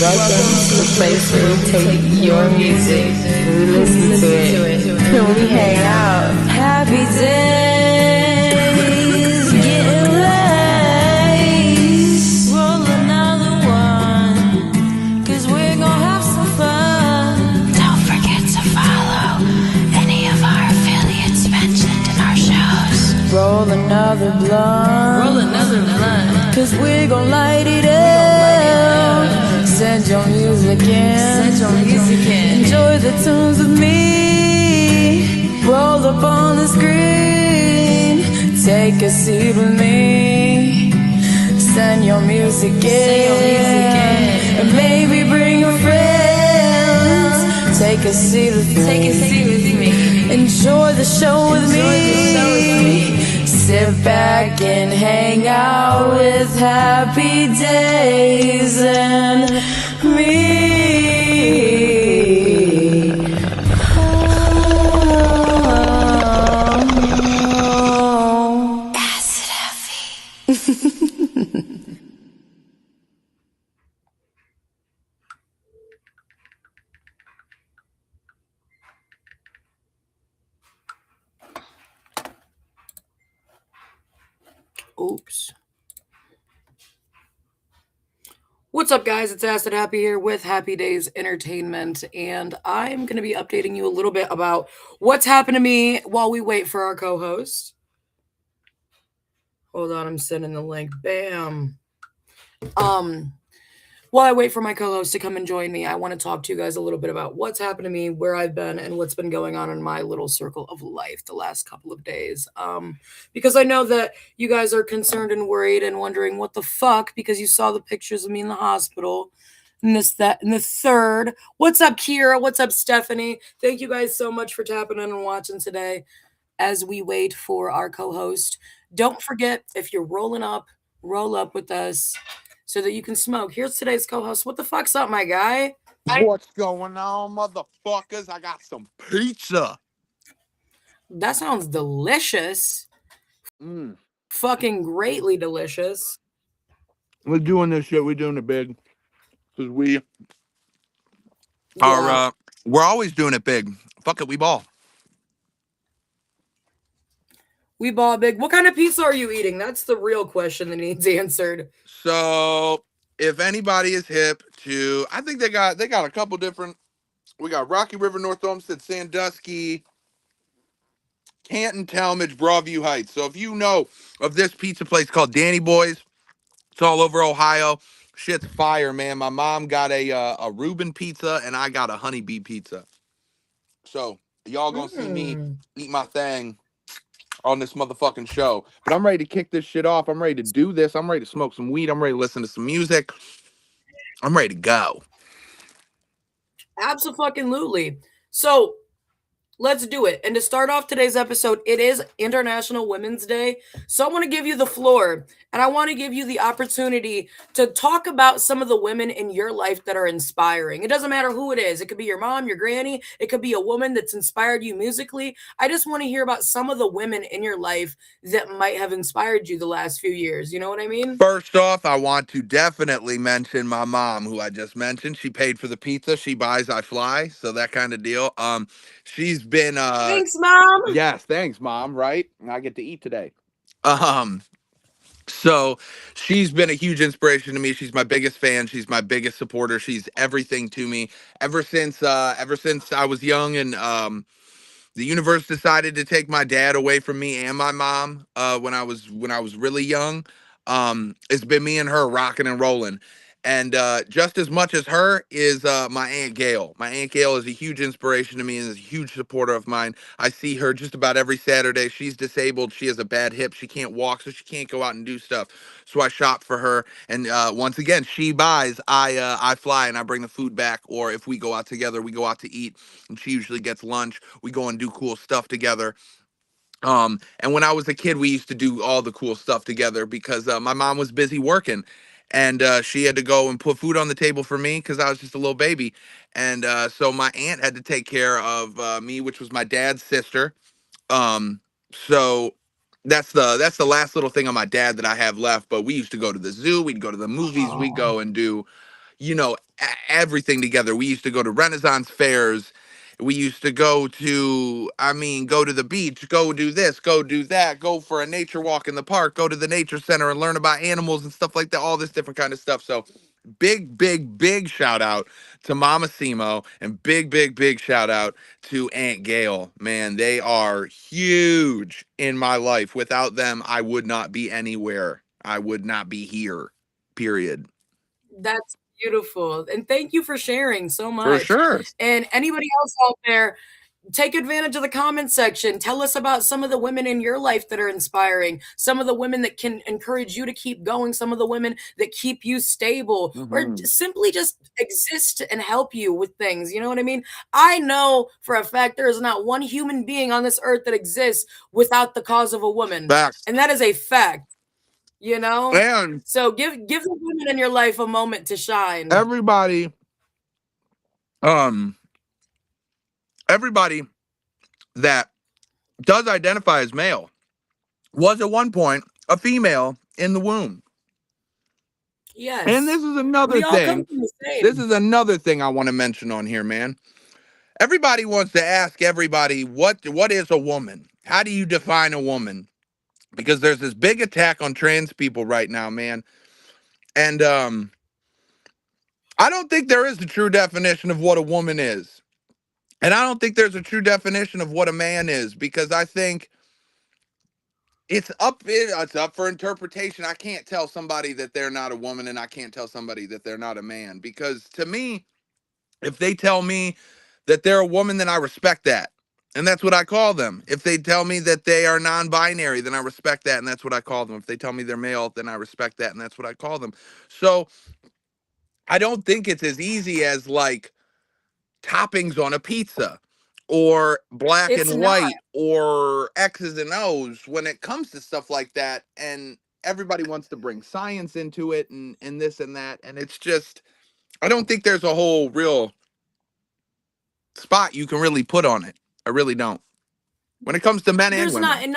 Welcome to the place where we take your music, we listen to it, and we hang out. Happy days, getting late. Roll another one, cause we're gonna have some fun. Don't forget to follow any of our affiliates mentioned in our shows. Roll another blunt, cause we're gonna light it up. Send your music in. Enjoy the tunes with me. Roll up on the screen. Take a seat with me. Send your music in. And maybe bring your friends. Take a seat with me. Enjoy the show with me. Sit back and hang out with Happy Daze and me. Oh. Acid heavy. Oops. What's up, guys? It's Acid Happy here with Happy Daze Entertainment, and I'm going to be updating you a little bit about what's happened to me while we wait for our co-host. Hold on, I'm sending the link. Bam. While I wait for my co-host to come and join me, I want to talk to you guys a little bit about what's happened to me, where I've been, and what's been going on in my little circle of life the last couple of days. Because I know that you guys are concerned and worried and wondering what the fuck, because you saw the pictures of me in the hospital, and this, that, and the third. What's up, Kira? What's up, Stephanie? Thank you guys so much for tapping in and watching today as we wait for our co-host. Don't forget, if you're rolling up, roll up with us, so that you can smoke. Here's today's co-host. What the fuck's up, my guy? What's going on, motherfuckers? I got some pizza. That sounds delicious. Fucking greatly delicious. We're doing this shit. We're doing it big. Because we are, we're always doing it big. Fuck it, we ball. We ball big. What kind of pizza are you eating? That's the real question that needs answered. So, if anybody is hip to, I think they got a couple different. We got Rocky River, North Olmsted, Sandusky, Canton, Talmadge, Broadview Heights. So if you know of this pizza place called Danny Boy's, it's all over Ohio. Shit's fire, man. My mom got a Reuben pizza, and I got a honeybee pizza. So y'all gonna see me eat my thing on this motherfucking show. But I'm ready to kick this shit off. I'm ready to do this. I'm ready to smoke some weed. I'm ready to listen to some music. I'm ready to go. Absolutely. So let's do it. And to start off today's episode, it is International Women's Day. So I want to give you the floor, and I want to give you the opportunity to talk about some of the women in your life that are inspiring. It doesn't matter who it is. It could be your mom, your granny. It could be a woman that's inspired you musically. I just want to hear about some of the women in your life that might have inspired you the last few years. You know what I mean? First off, I want to definitely mention my mom, who I just mentioned. She paid for the pizza. She buys, I fly. So that kind of deal. She's been Thanks, Mom. Yes, thanks, Mom, right? I get to eat today. So she's been a huge inspiration to me. She's my biggest fan. She's my biggest supporter. She's everything to me ever since I was young, and the universe decided to take my dad away from me and my mom when I was really young. It's been me and her rocking and rolling. And just as much as her is my Aunt Gail. My Aunt Gail is a huge inspiration to me and is a huge supporter of mine. I see her just about every Saturday. She's disabled. She has a bad hip. She can't walk, so she can't go out and do stuff. So I shop for her. And once again, she buys. I fly and I bring the food back. Or if we go out together, we go out to eat. And she usually gets lunch. We go and do cool stuff together. And when I was a kid, we used to do all the cool stuff together because my mom was busy working, and she had to go and put food on the table for me because I was just a little baby. And so my aunt had to take care of me, which was my dad's sister. So that's the last little thing on my dad that I have left. But we used to go to the zoo, we'd go to the movies, we'd go and do everything together. We used to go to Renaissance fairs. We used to go to, go to the beach, go do this, go do that, go for a nature walk in the park, go to the nature center and learn about animals and stuff like that, all this different kind of stuff. So big, big, big shout out to Mama Simo, and big, big, big shout out to Aunt Gail. Man, they are huge in my life. Without them, I would not be anywhere. I would not be here. Period. That's beautiful. And thank you for sharing so For much. sure. And anybody else out there, take advantage of the comment section. Tell us about some of the women in your life that are inspiring, some of the women that can encourage you to keep going, some of the women that keep you stable, or simply just exist and help you with things. You know what I mean? I know for a fact there is not one human being on this earth that exists without the cause of a woman. Facts. And that is a fact. And So give the women in your life a moment to shine. everybody that does identify as male was at one point a female in the womb. Yes. And this is another thing. This is another thing I want to mention on here, man. Everybody wants to ask everybody, what is a woman? How do you define a woman? Because there's this big attack on trans people right now, man. And I don't think there is a true definition of what a woman is. And I don't think there's a true definition of what a man is, because I think it's up for interpretation. I can't tell somebody that they're not a woman, and I can't tell somebody that they're not a man, because to me, if they tell me that they're a woman, then I respect that. And that's what I call them. If they tell me that they are non-binary, then I respect that, and that's what I call them. If they tell me they're male, then I respect that, and that's what I call them. So I don't think it's as easy as like toppings on a pizza, or black and white, or X's and O's when it comes to stuff like that. And everybody wants to bring science into it, and this and that. And it's just, I don't think there's a whole real spot you can really put on it. I really don't. When it comes to men and women. There's not, and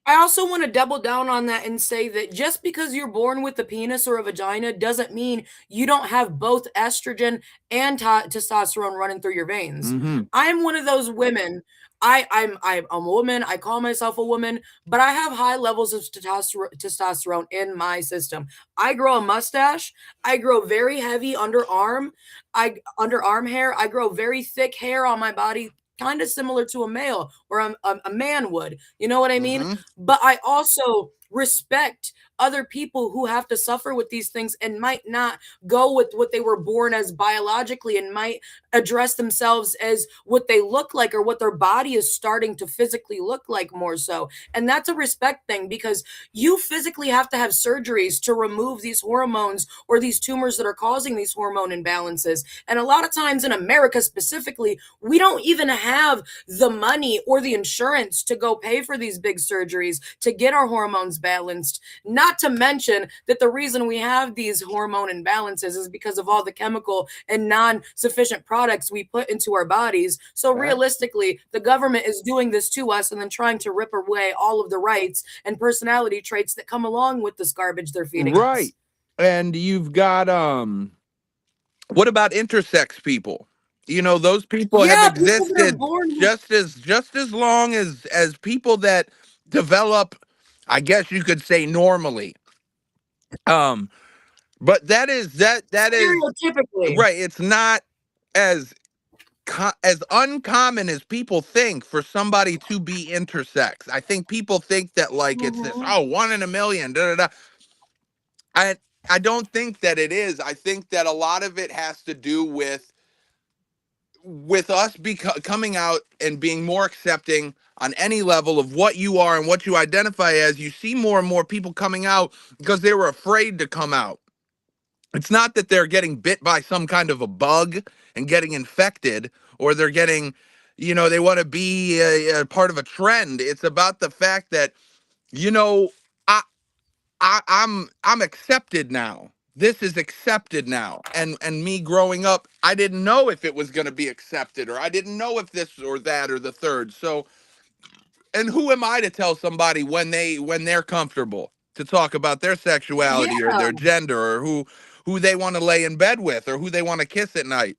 I also want to double down on that and say that just because you're born with a penis or a vagina doesn't mean you don't have both estrogen and testosterone running through your veins. I'm one of those women. I'm a woman. I call myself a woman, but I have high levels of testosterone in my system. I grow a mustache. I grow very heavy underarm hair. I grow very thick hair on my body, kind of similar to a male or a man would. You know what I mean? But I also respect other people who have to suffer with these things and might not go with what they were born as biologically, and might address themselves as what they look like or what their body is starting to physically look like more so. And that's a respect thing, because you physically have to have surgeries to remove these hormones or these tumors that are causing these hormone imbalances. And a lot of times in America specifically, we don't even have the money or the insurance to go pay for these big surgeries to get our hormones balanced. Not to mention that the reason we have these hormone imbalances is because of all the chemical and non-sufficient products we put into our bodies. So realistically, the government is doing this to us and then trying to rip away all of the rights and personality traits that come along with this garbage they're feeding us. Right. And you've got what about intersex people? You know, those people have existed just as long as people that develop, I guess you could say, normally. But that is stereotypically right. It's not as uncommon as people think for somebody to be intersex. I think people think that like it's this 1 in a million. Da, da, da. I don't think that it is. I think that a lot of it has to do with us coming out and being more accepting on any level of what you are and what you identify as. You see more and more people coming out because they were afraid to come out. It's not that they're getting bit by some kind of a bug and getting infected, or they're getting, they want to be a part of a trend. It's about the fact that, I'm accepted now. This is accepted now. And me growing up, I didn't know if it was going to be accepted, or I didn't know if this or that or the third. So, and who am I to tell somebody when they're comfortable to talk about their sexuality or their gender, or who they want to lay in bed with or who they want to kiss at night.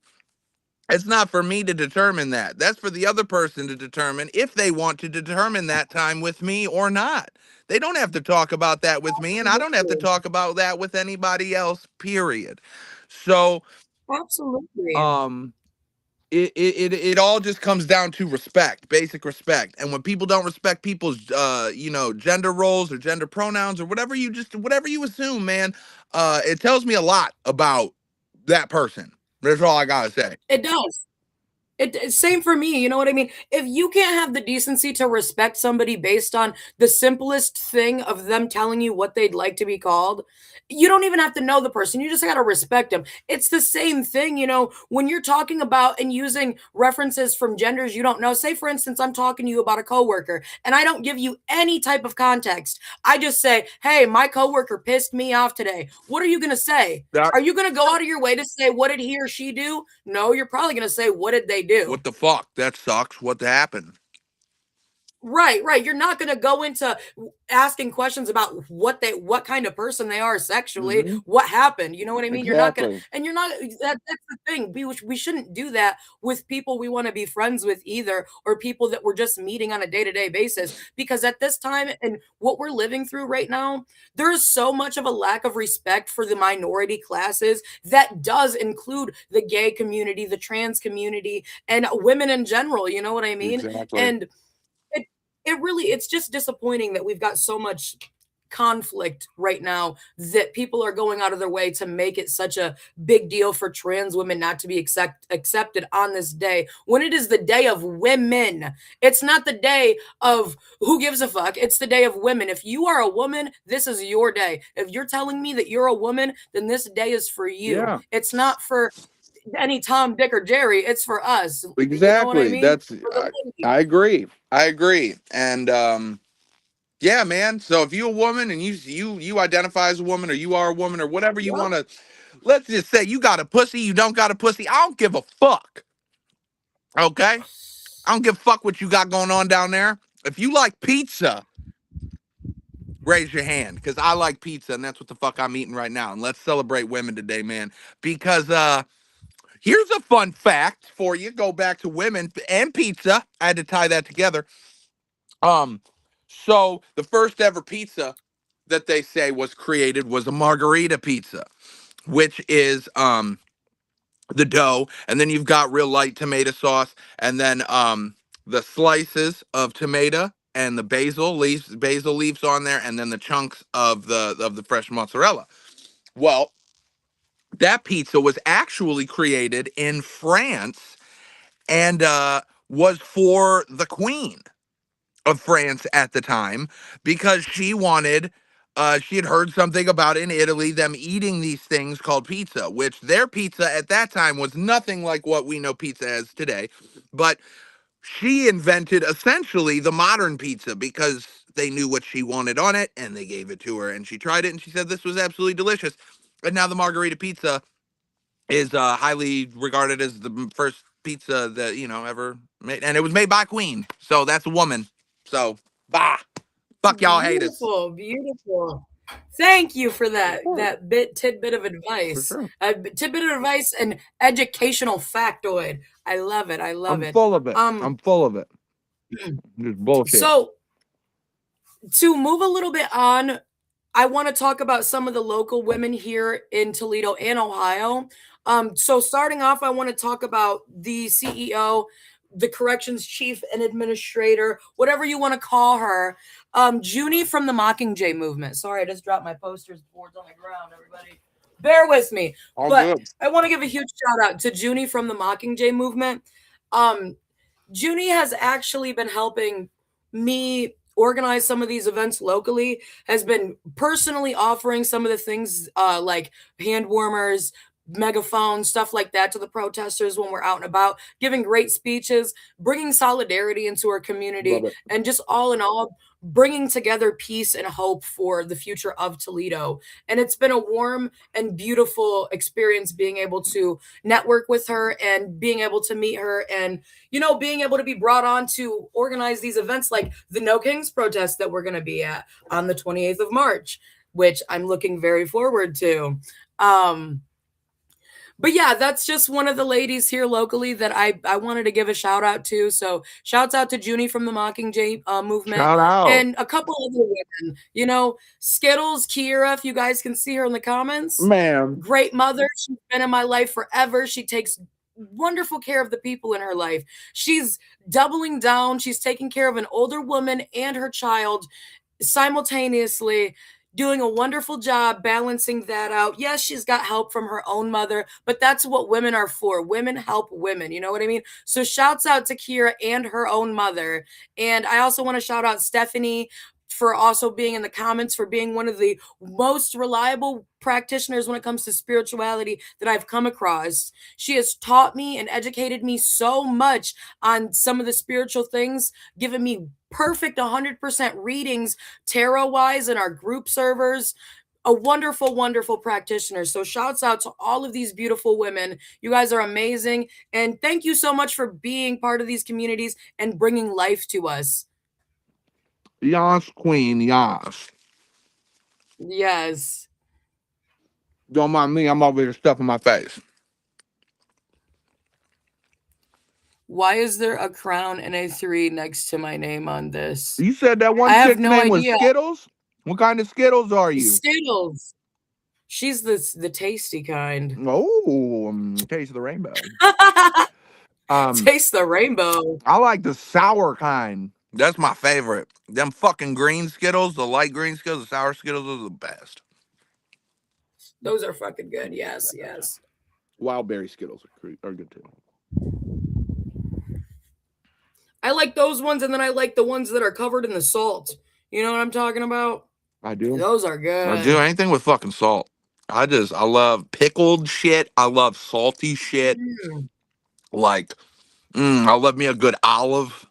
It's not for me to determine that. That's for the other person to determine if they want to determine that time with me or not. They don't have to talk about that with me, and I don't have to Absolutely. talk about that with anybody else, period. So, Absolutely. um, it all just comes down to respect, basic respect. And when people don't respect people's gender roles or gender pronouns or whatever you assume, man, it tells me a lot about that person. That's all I gotta say. It does. Same for me, you know what I mean? If you can't have the decency to respect somebody based on the simplest thing of them telling you what they'd like to be called, you don't even have to know the person. You just got to respect them. It's the same thing, when you're talking about and using references from genders you don't know. Say, for instance, I'm talking to you about a coworker and I don't give you any type of context. I just say, hey, my coworker pissed me off today. What are you going to say? That Are you going to go out of your way to say, what did he or she do? No, you're probably going to say, what did they do? what the fuck? That sucks. What happened? Right, right. You're not going to go into asking questions about what kind of person they are sexually, Mm-hmm. what happened. You know what I mean? You're not going to, Exactly. and you're not, that's the thing. We shouldn't do that with people we want to be friends with either, or people that we're just meeting on a day-to-day basis. Because at this time and what we're living through right now, there is so much of a lack of respect for the minority classes that does include the gay community, the trans community, and women in general. You know what I mean? Exactly. And it it's just disappointing that we've got so much conflict right now that people are going out of their way to make it such a big deal for trans women not to be accepted on this day when it is the day of women. It's not the day of who gives a fuck. It's the day of women. If you are a woman, this is your day. If you're telling me that you're a woman, then this day is for you. Yeah. It's not for any Tom, Dick, or Jerry. It's for us. You know what I Exactly. mean? That's For the ladies. I agree. I agree. And yeah, man. So if you're a woman and you identify as a woman or you are a woman or whatever you Yep. want to, let's just say you got a pussy, you don't got a pussy. I don't give a fuck. Okay? I don't give a fuck what you got going on down there. If you like pizza, raise your hand because I like pizza and that's what the fuck I'm eating right now. And let's celebrate women today, man. Because here's a fun fact for you. Go back to women and pizza. I had to tie that together. Um, so the first ever pizza that they say was created was a margarita pizza, which is the dough, and then you've got real light tomato sauce, and then the slices of tomato and the basil leaves on there, and then the chunks of the fresh mozzarella. Well, that pizza was actually created in France and was for the queen of France at the time because she had heard something about in Italy them eating these things called pizza, which their pizza at that time was nothing like what we know pizza as today. But she invented essentially the modern pizza because they knew what she wanted on it and they gave it to her and she tried it and she said this was absolutely delicious. And now the margarita pizza is highly regarded as the first pizza that ever made, and it was made by a queen, so that's a woman. So, bah, fuck y'all haters. Beautiful, beautiful. Thank you for Of course, that tidbit of for advice. sure. Tidbit of advice and educational factoid. I love it. I love I'm it. full of it. Um, I'm full of it. Just bullshit. so to move a little bit on, I want to talk about some of the local women here in Toledo and Ohio. So starting off, I want to talk about the CEO, the corrections chief and administrator, whatever you want to call her, Junie from the Mockingjay movement. Sorry, I just dropped my posters boards on the ground. Everybody, bear with me. All But good. I want to give a huge shout out to Junie from the Mockingjay movement. Um, Junie has actually been helping me organize some of these events locally, has been personally offering some of the things like hand warmers, megaphones, stuff like that to the protesters when we're out and about, giving great speeches, bringing solidarity into our Love community, it. and just all in all, bringing together peace and hope for the future of Toledo. And it's been a warm and beautiful experience being able to network with her and being able to meet her and being able to be brought on to organize these events like the No Kings protest that we're going to be at on the 28th of March, which I'm looking very forward to. Um, but yeah, that's just one of the ladies here locally that I wanted to give a shout out to. So shouts out to Junie from the Mockingjay movement Shout out. and a couple other women. You know, Skittles, Kiera, if you guys can see her in the comments. Man, Great mother. She's been in my life forever. She takes wonderful care of the people in her life. She's doubling down. She's taking care of an older woman and her child simultaneously, doing a wonderful job balancing that out. Yes, she's got help from her own mother, but that's what women are for. Women help women. You know what I mean? So shouts out to Kira and her own mother. And I also want to shout out Stephanie for also being in the comments, for being one of the most reliable practitioners when it comes to spirituality that I've come across. She has taught me and educated me so much on some of the spiritual things, given me perfect 100% readings tarot wise in our group servers. A wonderful, wonderful practitioner. So shouts out to all of these beautiful women. You guys are amazing. And thank you so much for being part of these communities and bringing life to us. Yas Queen, Yas. Yes. Don't mind me, I'm over here stuffing my face. Why is there a crown and a 3 next to my name on this? You said that I one have chick's no name was idea. Skittles? What kind of Skittles are you? Skittles. She's the tasty kind. Oh, taste the rainbow. Taste the rainbow. I like the sour kind. That's my favorite. Them fucking green Skittles, the light green Skittles, the sour Skittles are the best. Those are fucking good. Yes, yes. Wild berry Skittles are good too. I like those ones, and then I like the ones that are covered in the salt. You know what I'm talking about? I do. Those are I do good. anything with fucking salt. I love pickled shit. I love salty shit. Mm. Like, I love me a good olive.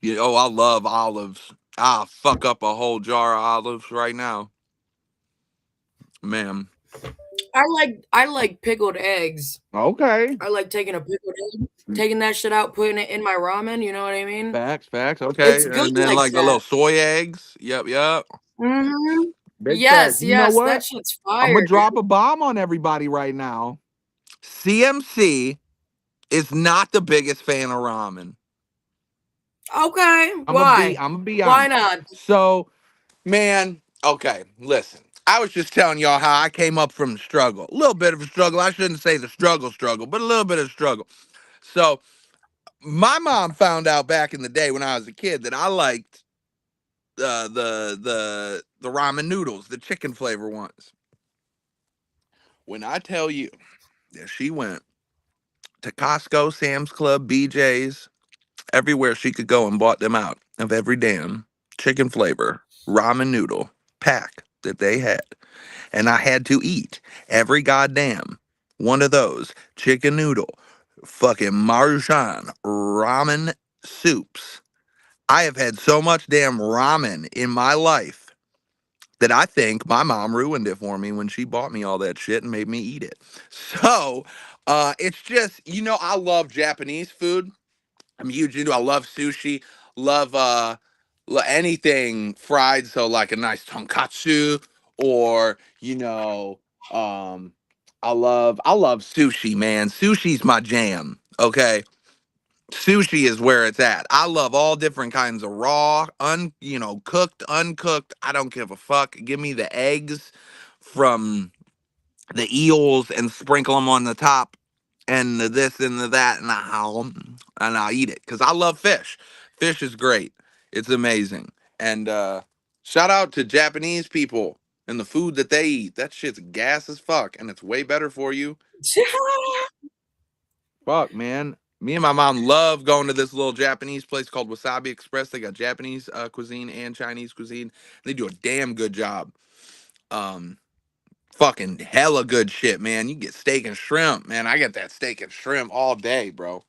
I love olives. I'll fuck up a whole jar of olives right now. Man. I like pickled eggs. Okay. I like taking a pickled egg, taking that shit out, putting it in my ramen. You know what I mean? Facts. Okay. It's good And then like like the that. little soy eggs. Yep. Mm-hmm. Big facts. Yes, You know yes, that what? shit's I'm fire, gonna drop a bomb on everybody right now. CMC is not the biggest fan of ramen. dude. Okay, I'm why? gonna be Why honest. not? So, man, okay, listen. I was just telling y'all how I came up from the struggle. A little bit of a struggle. I shouldn't say the struggle, but a little bit of struggle. So, my mom found out back in the day when I was a kid that I liked the ramen noodles, the chicken flavor ones. When I tell you that she went to Costco, Sam's Club, BJ's, everywhere she could go and bought them out of every damn chicken flavor ramen noodle pack that they had. And I had to eat every goddamn one of those chicken noodle fucking Marjan ramen soups. I have had so much damn ramen in my life that I think my mom ruined it for me when she bought me all that shit and made me eat it. So, it's just, I love Japanese food. I'm huge into. I love sushi. Love anything fried. So like a nice tonkatsu, or um, I love sushi, man. Sushi's my jam. Okay, sushi is where it's at. I love all different kinds of raw, cooked, uncooked. I don't give a fuck. Give me the eggs from the eels and sprinkle them on the top, and the this and the that, and I'll eat it because I love fish. Fish is great. It's amazing. And shout out to Japanese people and the food that they eat. That shit's gas as fuck, and it's way better for you. Fuck, man. Me and my mom love going to this little Japanese place called Wasabi Express. They got Japanese cuisine and Chinese cuisine. They do a damn good job. Um, Fucking hella good shit, man. You get steak and shrimp, man. I get that steak and shrimp all day, bro.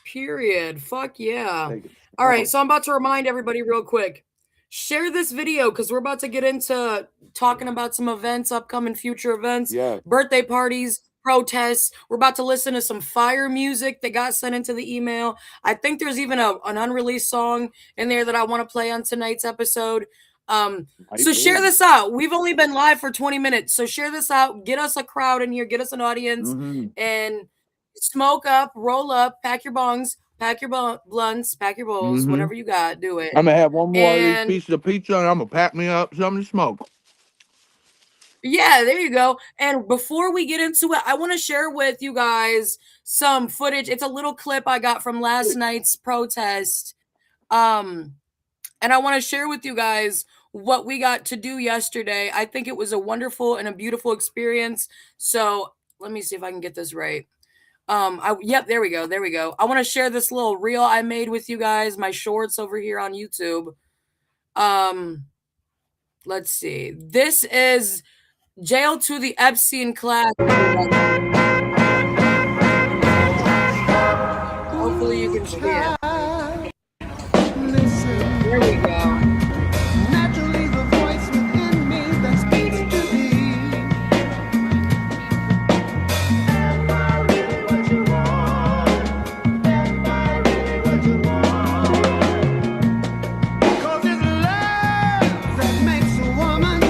Period. Fuck yeah. Steak and All right, shrimp. so I'm about to remind everybody real quick. Share this video because we're about to get into talking about some events, upcoming future events, Yeah. birthday parties, protests. We're about to listen to some fire music that got sent into the email. I think there's even an unreleased song in there that I want to play on tonight's episode. So share this out. We've only been live for 20 minutes. So share this out. Get us a crowd in here. Get us an audience and smoke up, roll up, pack your bongs, pack your blunts, pack your bowls, whatever you got, do it. I'm gonna have one more of these And pieces of pizza, and I'm gonna pack me up something to smoke. yeah, there you go. And before we get into it, I want to share with you guys some footage. It's a little clip I got from last night's protest. And I want to share with you guys what we got to do yesterday. I think it was a wonderful and a beautiful experience. So let me see if I can get this right. Yep, there we go. There we go. I want to share this little reel I made with you guys, my shorts over here on YouTube. Let's see. This is Jail to the Epstein class. Hopefully you can see it. There we go. Naturally, the voice within me that speaks to thee. Am I really what you want? Am I really what you want? 'Cause it's love that makes a woman.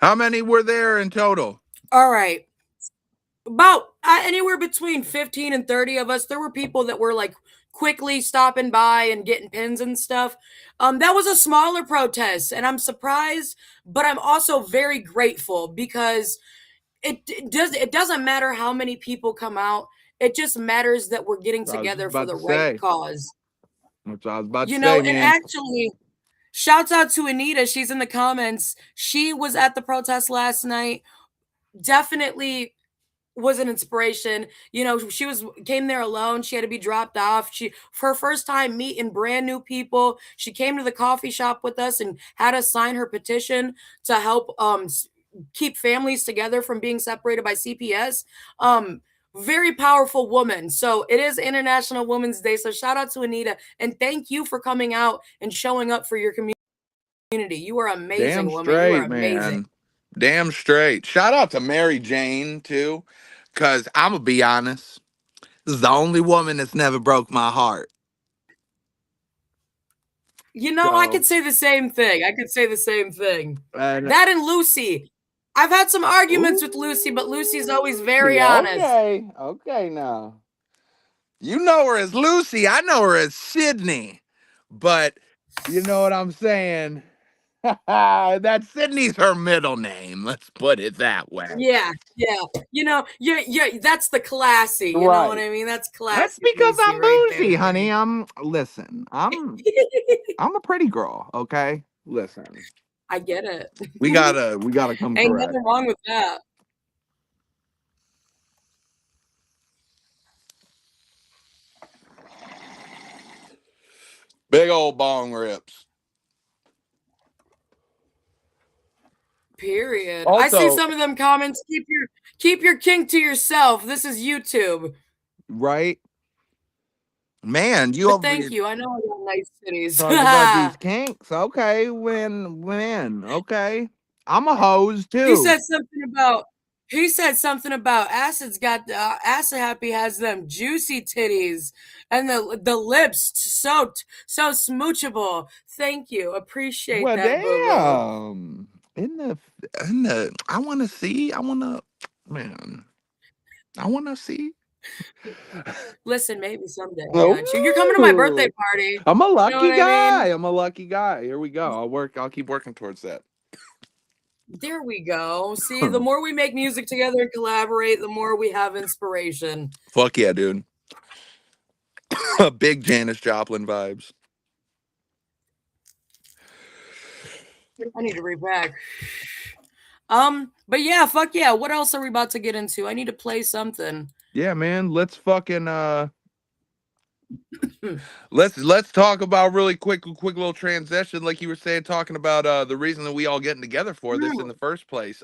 How many were there in total? All right. About anywhere between 15 and 30 of us. There were people that were like quickly stopping by and getting pins and stuff. That was a smaller protest, and I'm surprised, but I'm also very grateful because it doesn't matter how many people come out. It just matters that we're getting together for the right cause. That's what I was about to You say, know, man. and actually, shouts out to Anita. She's in the comments. She was at the protest last night. Definitely was an inspiration. You know, she came there alone. She had to be dropped off. Her first time meeting brand new people. She came to the coffee shop with us and had us sign her petition to help keep families together from being separated by CPS. Very powerful woman. So it is International Women's Day. So shout out to Anita and thank you for coming out and showing up for your community. You are amazing, woman. You are amazing. Man. Damn straight. Shout out to Mary Jane too, because I'm gonna be honest, this is the only woman that's never broke my heart. You know, I could say the same thing. That and Lucy. I've had some arguments with Lucy, but Lucy's always very honest. Okay now. You know her as Lucy. I know her as Sydney. But you know what I'm saying? That Sydney's her middle name. Let's put it that way. Yeah. You know, that's the classy. You know what I mean? That's classy. That's because Lucy I'm right bougie, there. honey. I'm a pretty girl, okay? Listen. I get it. We gotta come Ain't correct. nothing wrong with that. Big old bong rips. Period. Also, I see some of them comments. Keep your kink to yourself. This is YouTube. Right? Man, But thank you. I know I got nice titties. Talk about these kinks. Okay, when okay. I'm a hose too. He said something about Acid's got Acid Happy has them juicy titties and the lips so smoochable. Thank you. Appreciate that. Damn. In the I wanna see. I wanna see. Listen, maybe someday. You're coming to my birthday party. I'm a lucky guy. I mean? I'm a lucky guy. Here we go. I'll keep working towards that. There we go. See, the more we make music together and collaborate, the more we have inspiration. Fuck yeah, dude. Big Janis Joplin vibes. I need to repack. But yeah, fuck yeah. What else are we about to get into? I need to play something. Yeah, man. Let's fucking let's talk about really quick little transition, like you were saying, talking about the reason that we all getting together for this in the first place.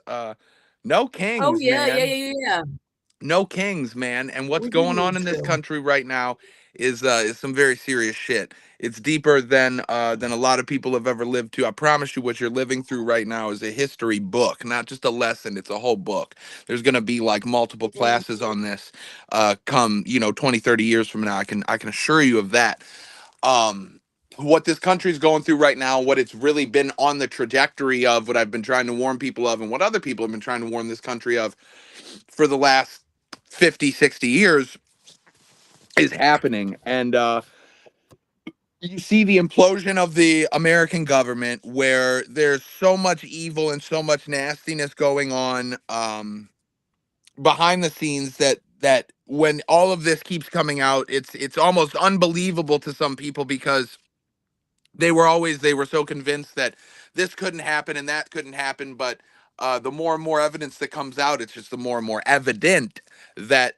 No kings. Oh yeah, man. yeah. No kings, man. And what's going on in this country right now is some very serious shit. It's deeper than a lot of people have ever lived to. I promise you, what you're living through right now is a history book, not just a lesson. It's a whole book. There's gonna be like multiple classes on this, come 20, 30 years from now. I can assure you of that. What this country's going through right now, what it's really been on the trajectory of, what I've been trying to warn people of, and what other people have been trying to warn this country of for the last 50, 60 years is happening. And you see the implosion of the American government, where there's so much evil and so much nastiness going on behind the scenes, that when all of this keeps coming out, it's almost unbelievable to some people, because they were so convinced that this couldn't happen and that couldn't happen. But the more and more evidence that comes out, it's just the more and more evident that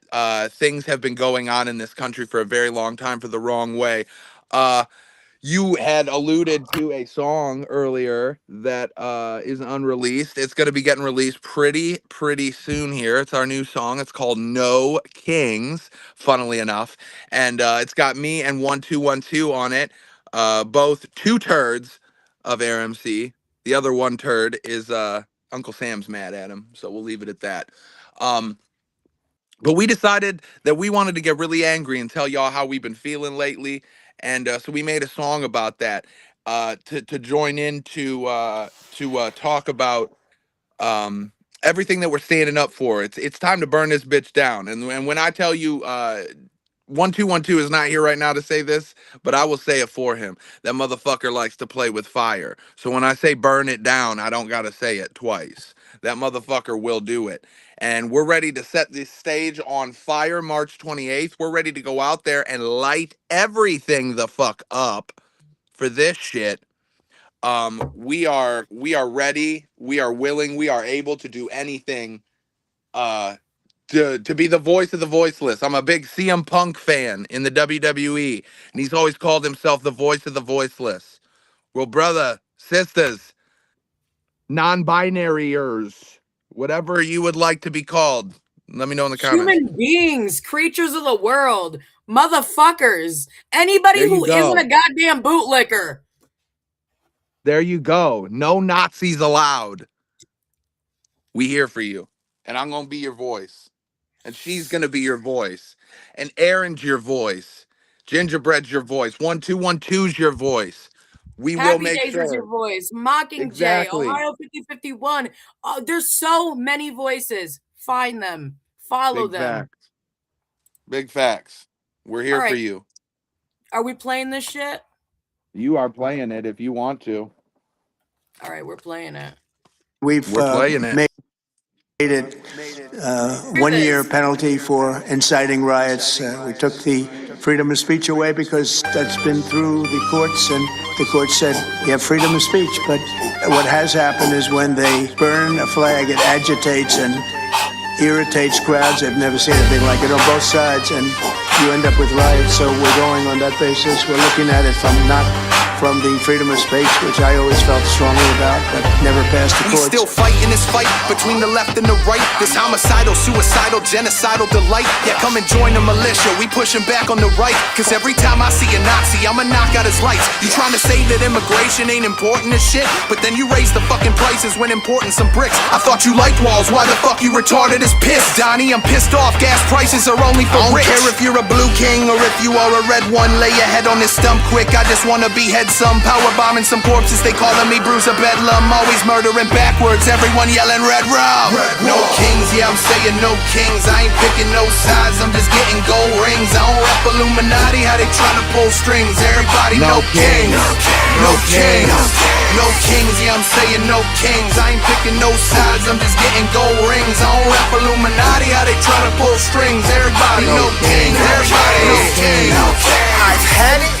things have been going on in this country for a very long time for the wrong way. uh you had alluded to a song earlier that is unreleased. It's going to be getting released pretty soon here. It's our new song. It's called No Kings, funnily enough. And it's got me and 1212 on it. Both two turds of RMC. The other one turd is Uncle Sam's mad at him. So we'll leave it at that. Um, but we decided that we wanted to get really angry and tell y'all how we've been feeling lately. And so we made a song about that, to join in to talk about everything that we're standing up for. It's time to burn this bitch down. And when I tell you, 1212 is not here right now to say this, but I will say it for him. That motherfucker likes to play with fire. So when I say burn it down, I don't gotta say it twice. That motherfucker will do it. And we're ready to set this stage on fire March 28th. We're ready to go out there and light everything the fuck up for this shit. We are ready, we are willing, we are able to do anything uh to be the voice of the voiceless. I'm a big CM Punk fan in the WWE, and he's always called himself the voice of the voiceless. Well, brother, sisters, non-binaryers, whatever you would like to be called, let me know in the comments. Human beings, creatures of the world, motherfuckers, anybody who isn't a goddamn bootlicker. There you go. No Nazis allowed. We here for you. And I'm going to be your voice. And she's going to be your voice. And Aaron's your voice. Gingerbread's your voice. 1212's your voice. We will make HappyDaze sure. is your voice. Mockingjay, Exactly. Ohio 5051. There's so many voices. Find them. Follow Big them. facts. Big facts. We're here All for right. you. Are we playing this shit? You are playing it if you want to. All right, we're playing it. We're playing it. Made it 1 year penalty for inciting riots. We took the freedom of speech away because that's been through the courts, and the court said you have freedom of speech. But what has happened is when they burn a flag, it agitates and irritates crowds. I've never seen anything like it on both sides, and you end up with riots. So we're going on that basis. We're looking at it not from the freedom of speech, which I always felt strongly about, but never passed the courts. We still fighting this fight between the left and the right. This homicidal, suicidal, genocidal delight. Yeah, come and join the militia. We pushing back on the right. Cause every time I see a Nazi, I'ma knock out his lights. You trying to say that immigration ain't important as shit, but then you raise the fucking prices when importing some bricks. I thought you liked walls, why the fuck you retarded as piss? Donnie, I'm pissed off, gas prices are only for rich. I don't care if you're a blue king or if you are a red one. Lay your head on this stump quick, I just wanna behead some. Power bombing some corpses, they calling me Bruiser Bedlam. Always murdering backwards, everyone yelling red rum. No kings, yeah I'm saying no kings. I ain't picking no sides, I'm just getting gold rings. I don't rap Illuminati, how they trying to pull strings. Everybody no kings, no kings, no kings, yeah I'm saying no kings. I ain't picking no sides, I'm just getting gold rings. I don't rap Illuminati, how they trying to pull strings. Everybody no kings, everybody no kings. I've had it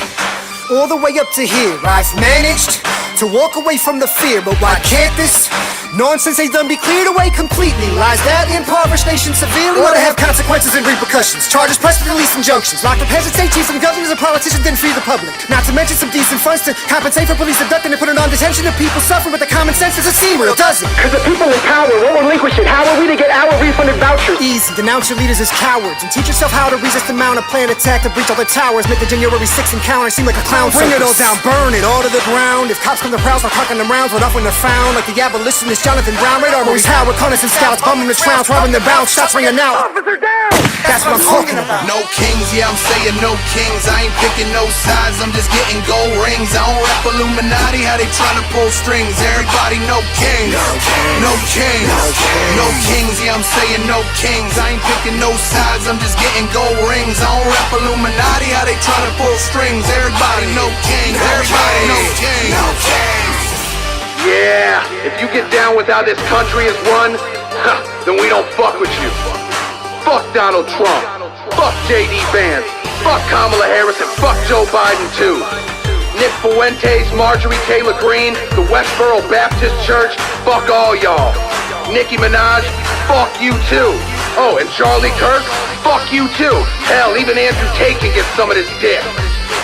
all the way up to here. I've managed to walk away from the fear, but why can't this nonsense they done be cleared away completely? Lies that impoverished nation severely ought to have consequences and repercussions. Charges pressed with release injunctions. Locked up heads of state chiefs and governors the politicians didn't free the public. Not to mention some decent funds to compensate for police abducting and putting on detention of people suffering, but the common sense doesn't seem real, does it? Cause the people in power won't relinquish it. How are we to get our refunded vouchers? Easy, denounce your leaders as cowards and teach yourself how to resist the mount of planned attack to breach all the towers. Make the January 6th encounter seem like a clown circus. Bring it all down, burn it all to the ground. If cops come to prowl, start clocking them rounds, run off when they're found. Like the abolitionist Jonathan Brown, radar Maurice Howard, reconnaissance scouts, bumming the trounced, robbing the bounce, shots ringing out. Officer down! That's what I'm talking about. No kings, yeah, I'm saying no kings. I ain't picking no sides, I'm just getting gold rings. I don't rap Illuminati, how they tryna pull strings. Everybody no kings, no kings, no kings, yeah, I'm saying no kings. I ain't picking no sides, I'm just getting gold rings. I don't rap Illuminati, how they tryna pull strings. Everybody no kings, everybody no kings, no kings. Yeah, if you get down with how this country is run, then we don't fuck with you. Fuck Donald Trump. Fuck J.D. Vance. Fuck Kamala Harris and fuck Joe Biden too. Nick Fuentes, Marjorie Taylor Greene, the Westboro Baptist Church, fuck all y'all. Nicki Minaj, fuck you too. Oh, and Charlie Kirk, fuck you too. Hell, even Andrew Tate can get some of this dick.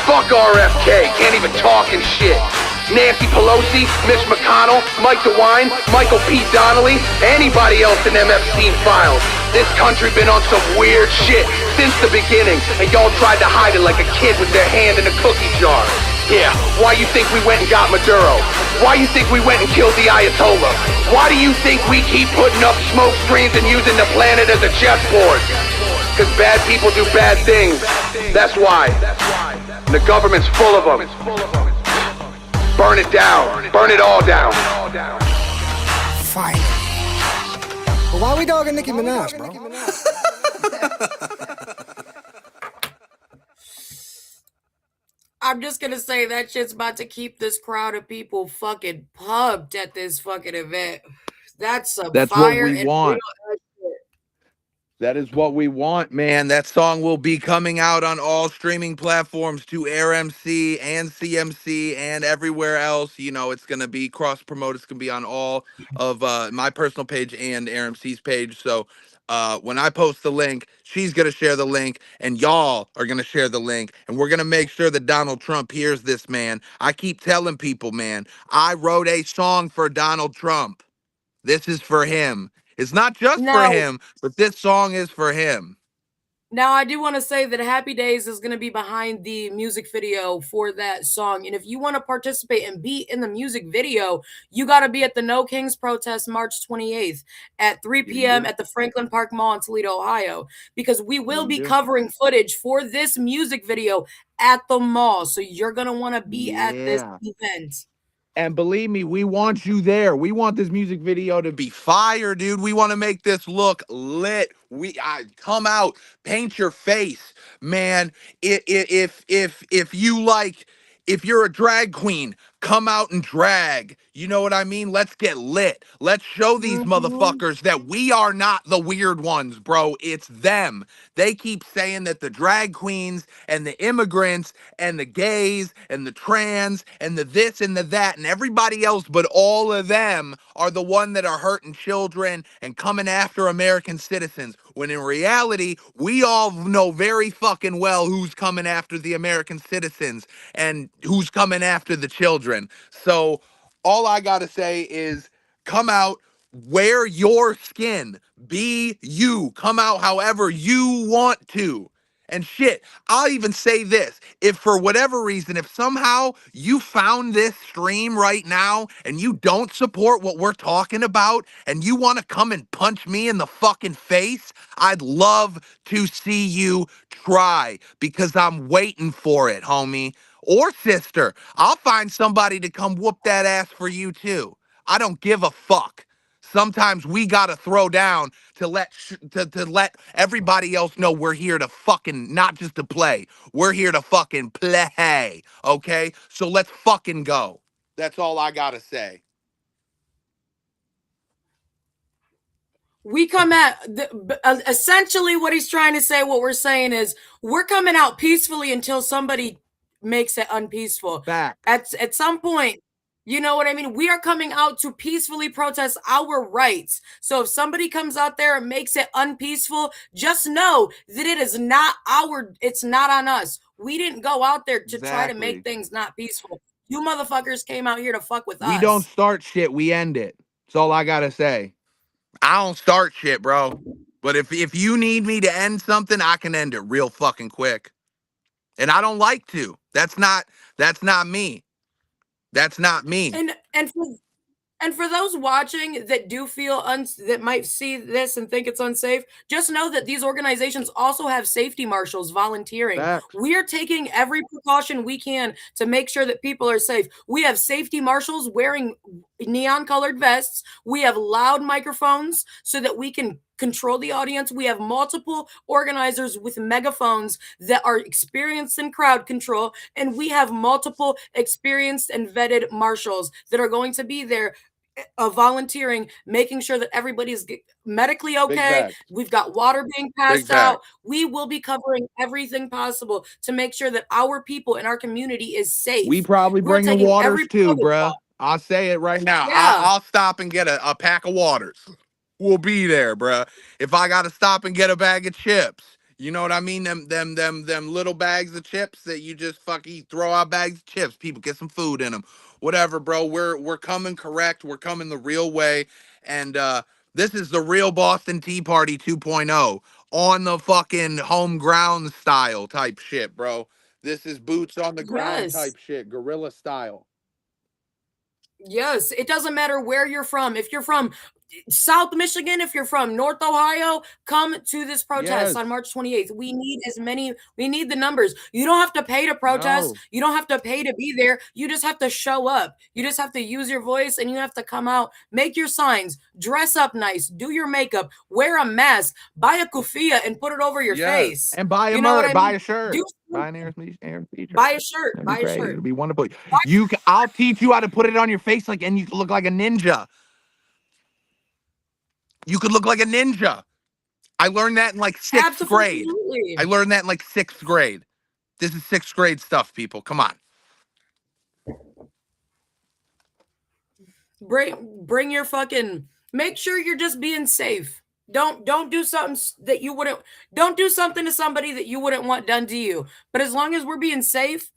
Fuck RFK, can't even talk and shit. Nancy Pelosi, Mitch McConnell, Mike DeWine, Michael P. Donnelly, anybody else in them Epstein files. This country been on some weird shit since the beginning, and y'all tried to hide it like a kid with their hand in a cookie jar. Yeah, why you think we went and got Maduro? Why you think we went and killed the Ayatollah? Why do you think we keep putting up smoke screens and using the planet as a chessboard? Cause bad people do bad things. That's why. And the government's full of them. Burn it down. Burn it all down. Fine. But why are we dogging Nicki Minaj, bro? I'm just gonna say that shit's about to keep this crowd of people fucking pumped at this fucking event. That's fire what we and want. real. That is what we want, man. That song will be coming out on all streaming platforms to AirMC and CMC and everywhere else. You know, it's going to be cross-promoted. It's going to be on all of my personal page and AirMC's page. So when I post the link, she's going to share the link, and y'all are going to share the link. And we're going to make sure that Donald Trump hears this, man. I keep telling people, man, I wrote a song for Donald Trump. This is for him. It's not just for him, but this song is for him. Now, I do want to say that HappyDaze is going to be behind the music video for that song. And if you want to participate and be in the music video, you got to be at the No Kings protest March 28th at 3 p.m. at the Franklin Park Mall in Toledo, Ohio, because we will be covering footage for this music video at the mall. So you're going to want to be at this event. And believe me, we want you there. We want this music video to be fire, dude. We want to make this look lit. Come out, paint your face, man. If you like, if you're a drag queen, come out and drag. You know what I mean? Let's get lit. Let's show these motherfuckers that we are not the weird ones, bro. It's them. They keep saying that the drag queens and the immigrants and the gays and the trans and the this and the that and everybody else, but all of them are the one that are hurting children and coming after American citizens. When in reality, we all know very fucking well who's coming after the American citizens and who's coming after the children. So all I gotta say is come out, wear your skin, be you, come out however you want to. And shit, I'll even say this. If for whatever reason, if somehow you found this stream right now and you don't support what we're talking about and you want to come and punch me in the fucking face, I'd love to see you try because I'm waiting for it, homie. Or sister, I'll find somebody to come whoop that ass for you too. I don't give a fuck. Sometimes we gotta throw down to let everybody else know we're here to fucking, not just to play. We're here to fucking play, okay? So let's fucking go. That's all I gotta say. We come at essentially what he's trying to say. What we're saying is we're coming out peacefully until somebody makes it unpeaceful. Back. At some point, You know what I mean? We are coming out to peacefully protest our rights. So if somebody comes out there and makes it unpeaceful, just know that it's not on us. We didn't go out there to try to make things not peaceful. You motherfuckers came out here to fuck with We us. don't start shit, we end it. That's all I gotta say. I don't start shit, bro. But if you need me to end something, I can end it real fucking quick. And I don't like to. That's not me. That's not me. And for those watching that do feel that might see this and think it's unsafe, just know that these organizations also have safety marshals volunteering. Facts. We are taking every precaution we can to make sure that people are safe. We have safety marshals wearing neon colored vests. We have loud microphones so that we can control the audience. We have multiple organizers with megaphones that are experienced in crowd control, and we have multiple experienced and vetted marshals that are going to be there volunteering, making sure that everybody's medically okay. We've got water being passed out. We will be covering everything possible to make sure that our people in our community is safe. We probably bring the waters too, bruh. I'll say it right now. Yeah. I'll stop and get a pack of waters. We'll be there, bruh. If I gotta stop and get a bag of chips, you know what I mean? Them little bags of chips that you just throw out bags of chips. People get some food in them. Whatever, bro. We're coming correct. We're coming the real way. And this is the real Boston Tea Party 2.0 on the fucking home ground style type shit, bro. This is boots on the ground type shit, guerrilla style. Yes, it doesn't matter where you're from. If you're from South Michigan, if you're from North Ohio, come to this protest on March 28th. We need the numbers. You don't have to pay to protest. No. You don't have to pay to be there. You just have to show up. You just have to use your voice and you have to come out, make your signs, dress up nice, do your makeup, wear a mask, buy a kufiya and put it over your face. And buy a buy a shirt. Buy an Air feature. Buy a shirt. Buy a shirt. It'll be wonderful. I'll teach you how to put it on your face and you can look like a ninja. You could look like a ninja. I learned that in like sixth grade. I learned that in like 6th grade. This is 6th grade stuff, people. Come on. Bring your fucking, make sure you're just being safe. Don't do something that you wouldn't, don't do something to somebody that you wouldn't want done to you. But as long as we're being safe,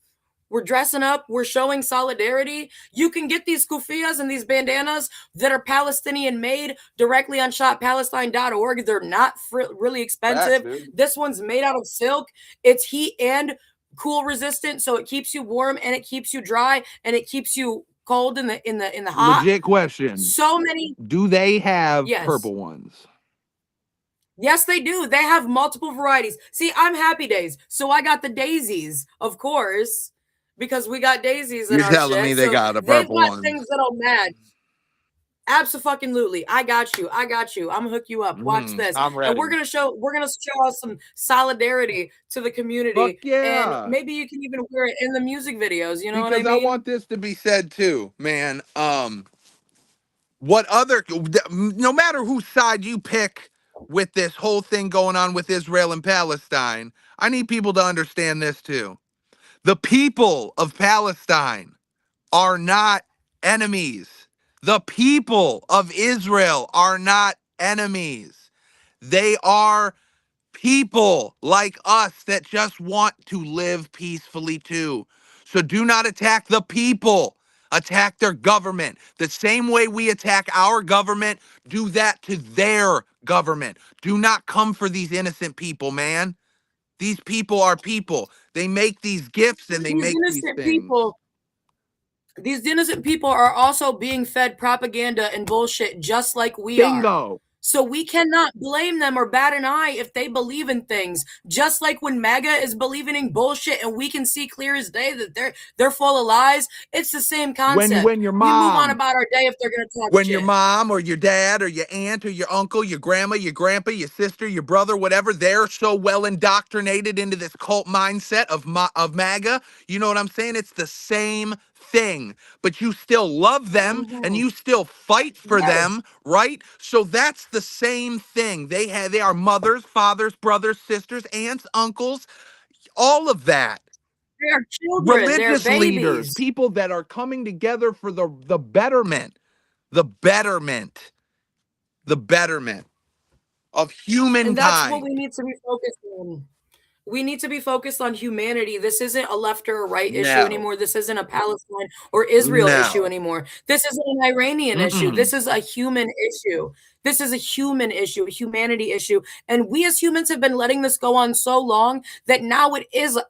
we're dressing up, we're showing solidarity. You can get these kufiyas and these bandanas that are Palestinian made directly on shoppalestine.org. They're not really expensive. This one's made out of silk. It's heat and cool resistant, so it keeps you warm and it keeps you dry and it keeps you cold in the hot. Legit question. So many. Do they have purple ones? Yes, they do. They have multiple varieties. See, I'm HappyDaze, so I got the daisies, of course. Because we got daisies in our shit. You're telling me they got a purple one. Things that'll match. Absolutely. I got you. I'm gonna hook you up. Watch this. I'm ready. And we're gonna show us some solidarity to the community. Fuck yeah. And maybe you can even wear it in the music videos. You know what I mean? Because I want this to be said too, man. No matter whose side you pick with this whole thing going on with Israel and Palestine, I need people to understand this too. The people of Palestine are not enemies. The people of Israel are not enemies. They are people like us that just want to live peacefully too. So do not attack the people. Attack their government. The same way we attack our government, do that to their government. Do not come for these innocent people, man. These people are people. They make these gifts and they make these things. These innocent people are also being fed propaganda and bullshit just like we Bingo. are. So we cannot blame them or bat an eye if they believe in things. Just like when MAGA is believing in bullshit and we can see clear as day that they're full of lies, it's the same concept. When your mom, we move on about our day if they're going to talk when shit. Your mom or your dad or your aunt or your uncle, your grandma, your grandpa, your sister, your brother, whatever, they're so well indoctrinated into this cult mindset of MAGA. You know what I'm saying? It's the same thing, but you still love them and you still fight for them, right? So that's the same thing. They are mothers, fathers, brothers, sisters, aunts, uncles, all of that. They are children. They're religious leaders, babies. people that are coming together for the betterment, the betterment, the betterment of And that's what humankind. we need to be focused on. We need to be focused on humanity. This isn't a left or a right issue No, anymore. This isn't a Palestine or Israel issue no. anymore. This isn't an Iranian issue. Mm-mm. This is a human issue. This is a human issue, a humanity issue. And we as humans have been letting this go on so long that now it is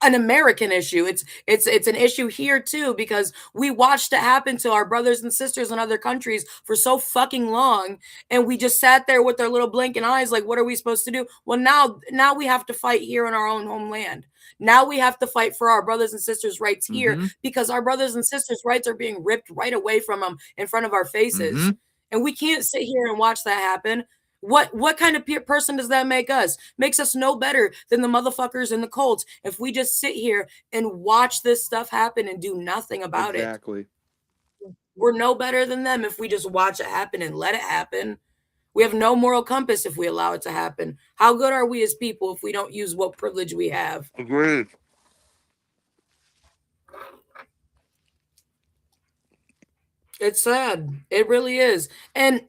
an American issue. It's an issue here too, because we watched it happen to our brothers and sisters in other countries for so fucking long, and we just sat there with our little blinking eyes like, what are we supposed to do? Well, now we have to fight here in our own homeland. Now we have to fight for our brothers and sisters' rights here, Mm-hmm. because our brothers and sisters' rights are being ripped right away from them in front of our faces. Mm-hmm. And we can't sit here and watch that happen. What kind of person does that make us? Makes us no better than the motherfuckers in the cults if we just sit here and watch this stuff happen and do nothing about Exactly. it. We're no better than them if we just watch it happen and let it happen. We have no moral compass if we allow it to happen. How good are we as people if we don't use what privilege we have? Agreed. It's sad. It really is. And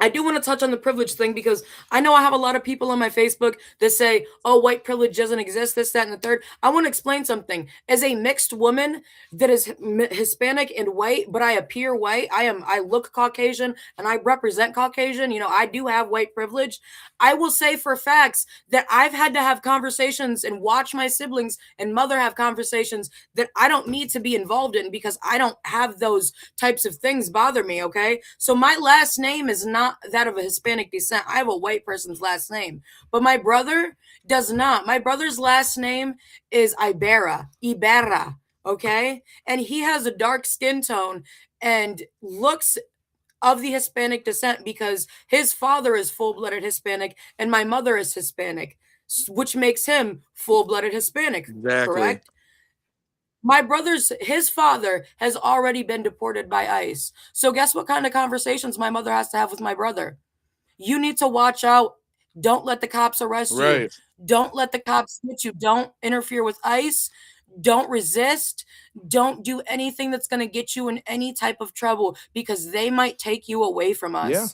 I do want to touch on the privilege thing, because I know I have a lot of people on my Facebook that say, oh, white privilege doesn't exist, this, that, and the third. I want to explain something. As a mixed woman that is Hispanic and white, but I appear white, I look Caucasian and I represent Caucasian. You know, I do have white privilege. I will say for facts that I've had to have conversations and watch my siblings and mother have conversations that I don't need to be involved in, because I don't have those types of things bother me, okay? So my last name is not that of a Hispanic descent. I have a white person's last name, but my brother does not. My brother's last name is Iberra, okay? And he has a dark skin tone and looks of the Hispanic descent, because his father is full-blooded Hispanic and my mother is Hispanic, which makes him full-blooded Hispanic, Exactly. correct? His father has already been deported by ICE. So guess what kind of conversations my mother has to have with my brother? You need to watch out. Don't let the cops arrest you. Right. Don't let the cops get you. Don't interfere with ICE. Don't resist. Don't do anything that's going to get you in any type of trouble, because they might take you away from us. Yeah.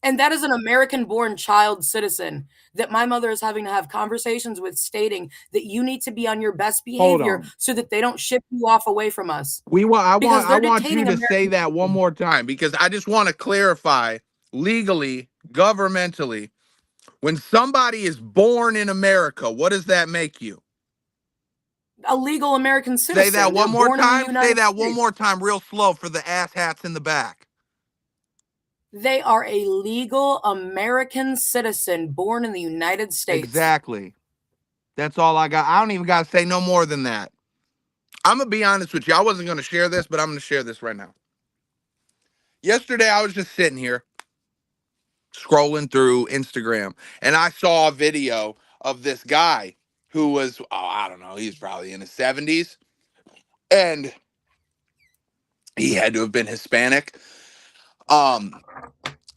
And that is an American-born child citizen that my mother is having to have conversations with, stating that you need to be on your best behavior so that they don't ship you off away from us. I want you to detaining say that one more time, because I just want to clarify legally, governmentally, when somebody is born in America, what does that make you? A legal American citizen. Say that one They're more born in the time. Say United that one States. more time real slow for the asshats in the back. They are a legal American citizen born in the United States. Exactly. That's all I got. I don't even got to say no more than that. I'm going to be honest with you. I wasn't going to share this, but I'm going to share this right now. Yesterday, I was just sitting here scrolling through Instagram, and I saw a video of this guy who was, I don't know, he's probably in his 70s, and he had to have been Hispanic.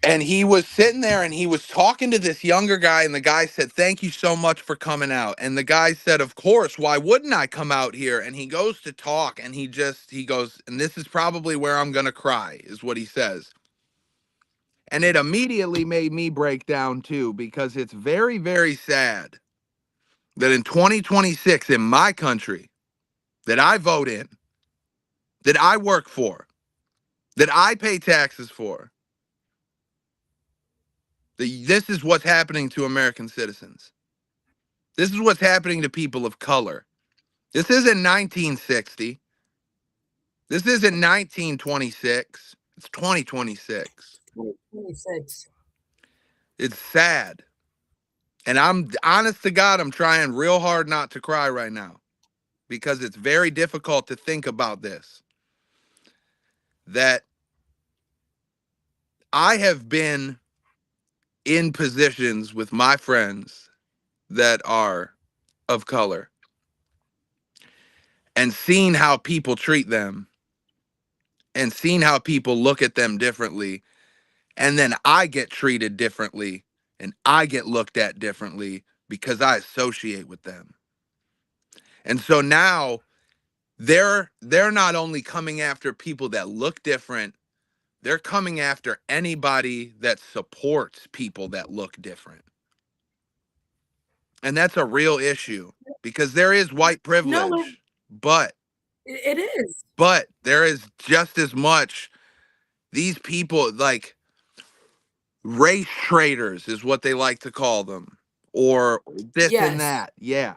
And he was sitting there and he was talking to this younger guy, and the guy said, "Thank you so much for coming out." And the guy said, "Of course, why wouldn't I come out here?" And he goes to talk, and he goes, "And this is probably where I'm going to cry," is what he says. And it immediately made me break down too, because it's very, very sad that in 2026 in my country, that I vote in, that I work for, that I pay taxes for, this is what's happening to American citizens. This is what's happening to people of color. This isn't 1960. This isn't 1926. It's 2026. 2026. It's sad. And I'm honest to God, I'm trying real hard not to cry right now, because it's very difficult to think about this. That I have been in positions with my friends that are of color and seen how people treat them and seen how people look at them differently. And then I get treated differently and I get looked at differently because I associate with them. And so now they're not only coming after people that look different, they're coming after anybody that supports people that look different. And that's a real issue because there is white No, privilege, but it is. there is just as much these people, like race traders is what they like to call them, or this and Yes. that. Yeah.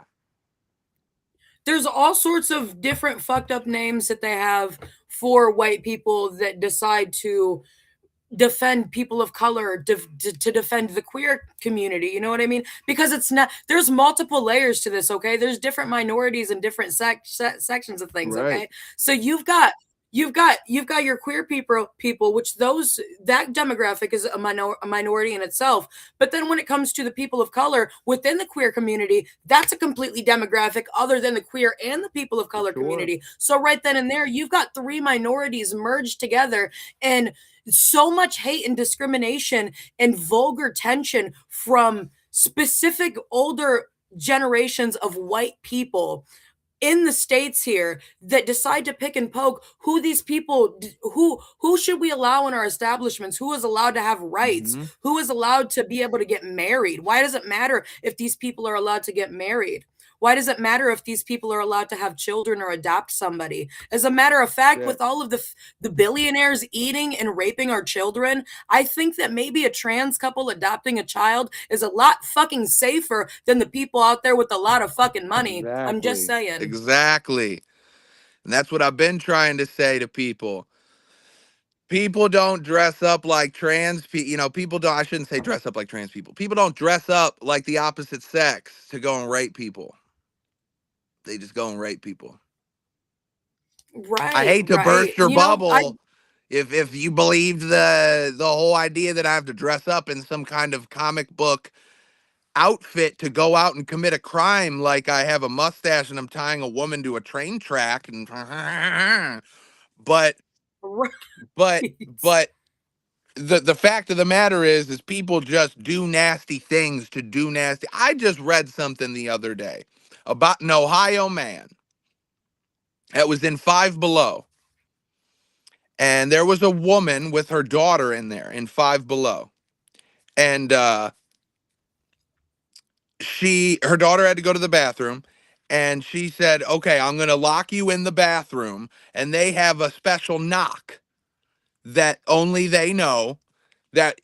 There's all sorts of different fucked up names that they have for white people that decide to defend people of color, to defend the queer community. You know what I mean? Because it's not, there's multiple layers to this. Okay, there's different minorities and different sections of things. Right. Okay, so you've got your queer people, which that demographic is a minority in itself. But then when it comes to the people of color within the queer community, that's a completely demographic other than the queer and the people of color community. So right then and there, you've got three minorities merged together, and so much hate and discrimination and vulgar tension from specific older generations of white people in the States here that decide to pick and poke who these people, who should we allow in our establishments, who is allowed to have rights, who is allowed to be able to get married. Why does it matter if these people are allowed to get married? Why does it matter if these people are allowed to have children or adopt somebody? As a matter of fact, with all of the billionaires eating and raping our children, I think that maybe a trans couple adopting a child is a lot fucking safer than the people out there with a lot of fucking money. Exactly. I'm just saying. Exactly. And that's what I've been trying to say to people. People don't dress up like trans people. You know, people don't, I shouldn't say dress up like trans people. People don't dress up like the opposite sex to go and rape people. They just go and rape people. Right. I hate to burst your You know, bubble. If you believed the whole idea that I have to dress up in some kind of comic book outfit to go out and commit a crime, like I have a mustache and I'm tying a woman to a train track, and but the fact of the matter is people just do nasty things to do nasty. I just read something the other day about an Ohio man that was in Five Below, and there was a woman with her daughter in there in Five Below, and her daughter had to go to the bathroom, and she said, okay, I'm going to lock you in the bathroom, and they have a special knock that only they know, that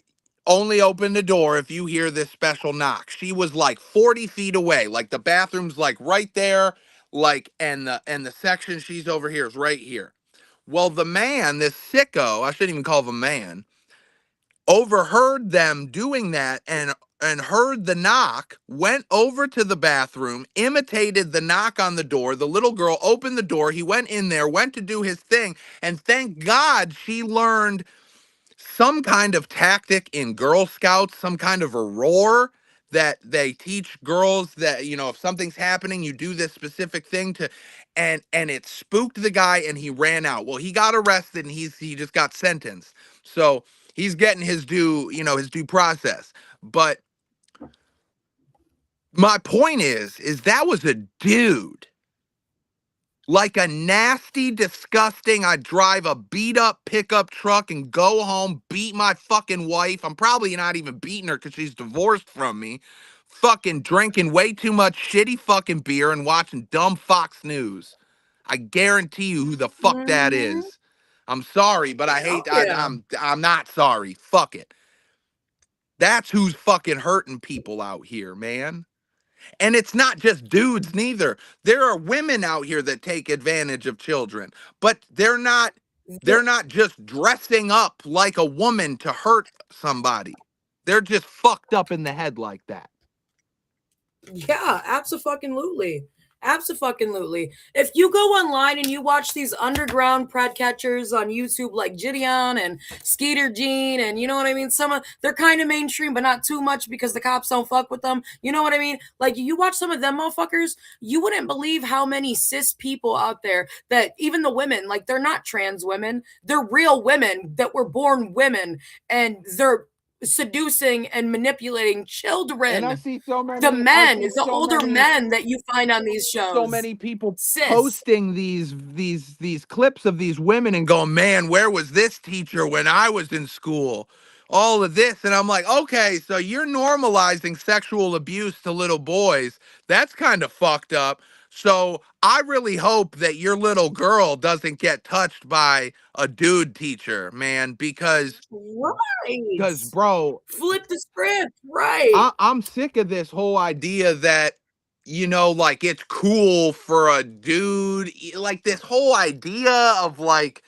only open the door if you hear this special knock. She was like 40 feet away, like the bathroom's like right there, like, and the section she's over here is right here. Well, the man, this sicko, I shouldn't even call him a man, overheard them doing that, and heard the knock, went over to the bathroom, imitated the knock on the door. The little girl opened the door. He went in there, went to do his thing. And thank God she learned some kind of tactic in Girl Scouts, some kind of a roar that they teach girls, that, you know, if something's happening, you do this specific thing to, and it spooked the guy, and he ran out. Well, he got arrested, and he just got sentenced. So he's getting his due, you know, his due process. But my point is that was a dude. Like a nasty, disgusting, I drive a beat up pickup truck and go home, beat my fucking wife. I'm probably not even beating her because she's divorced from me. Fucking drinking way too much shitty fucking beer and watching dumb Fox News. I guarantee you who the fuck that is. I'm sorry, but I hate, I'm not sorry. Fuck it. That's who's fucking hurting people out here, man. And it's not just dudes neither. There are women out here that take advantage of children, but they're not just dressing up like a woman to hurt somebody. They're just fucked up in the head like that. Yeah, absolutely. Absolutely. If you go online and you watch these underground prat catchers on YouTube like Gideon and Skeeter Jean, and you know what I mean? They're kind of mainstream, but not too much because the cops don't fuck with them. You know what I mean? Like, you watch some of them motherfuckers, you wouldn't believe how many cis people out there, that even the women, like, they're not trans women, they're real women that were born women, and they're seducing and manipulating And children. I see so The many, men, the older men that you find on these so shows. many people Sis. posting these clips of these women and going, man, where was this teacher when I was in school? All of this. And I'm like, okay, so you're normalizing sexual abuse to little boys. That's kind of fucked up. So I really hope that your little girl doesn't get touched by a dude teacher, man, because Right. bro, Flip the script. Right. I'm sick of this whole idea that, you know, like it's cool for a dude, like this whole idea of like,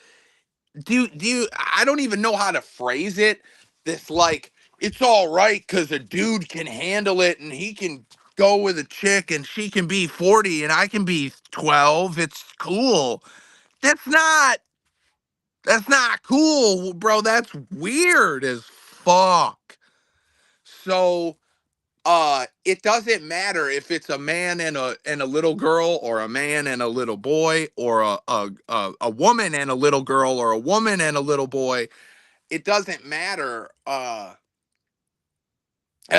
do you, I don't even know how to phrase it. This like, it's all right because a dude can handle it and he can go with a chick and she can be 40 and I can be 12. It's cool. That's not, that's not cool, bro. That's weird as fuck. So, it doesn't matter if it's a man and a little girl, or a man and a little boy, or a woman and a little girl, or a woman and a little boy. It doesn't matter at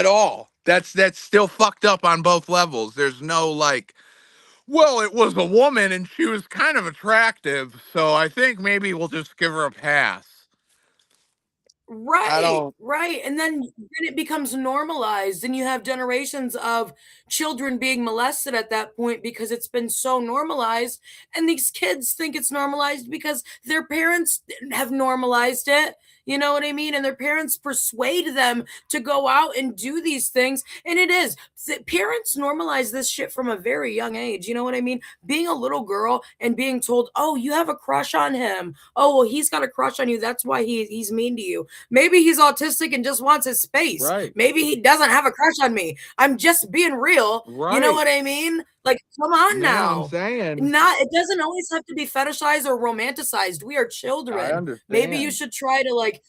all. That's still fucked up on both levels. There's no like, well, it was a woman and she was kind of attractive, so I think maybe we'll just give her a pass. I Right, don't. right. And then it becomes normalized, and you have generations of children being molested at that point because it's been so normalized. And these kids think it's normalized because their parents have normalized it. You know what I mean? And their parents persuade them to go out and do these things. And it is. Parents normalize this shit from a very young age. You know what I mean? Being a little girl and being told, oh, you have a crush on him. Oh, well, he's got a crush on you. That's why he's mean to you. Maybe he's autistic and just wants his space. Right. Maybe he doesn't have a crush on me. I'm just being real. Right. You know what I mean? Like, come on now. I'm saying. It doesn't always have to be fetishized or romanticized. We are children. I understand. Maybe you should try to like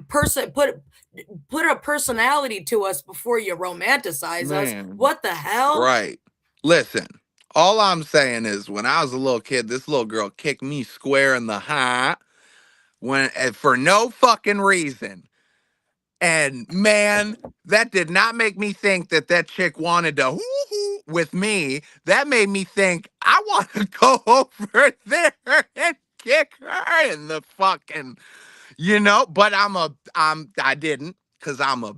put a personality to us before you romanticize us. What the hell? Right. Listen, all I'm saying is when I was a little kid, this little girl kicked me square in the eye for no fucking reason. And man, that did not make me think that chick wanted to hoo-hoo with me. That made me think I want to go over there and kick her in the fucking, you know, but I didn't, because I'm a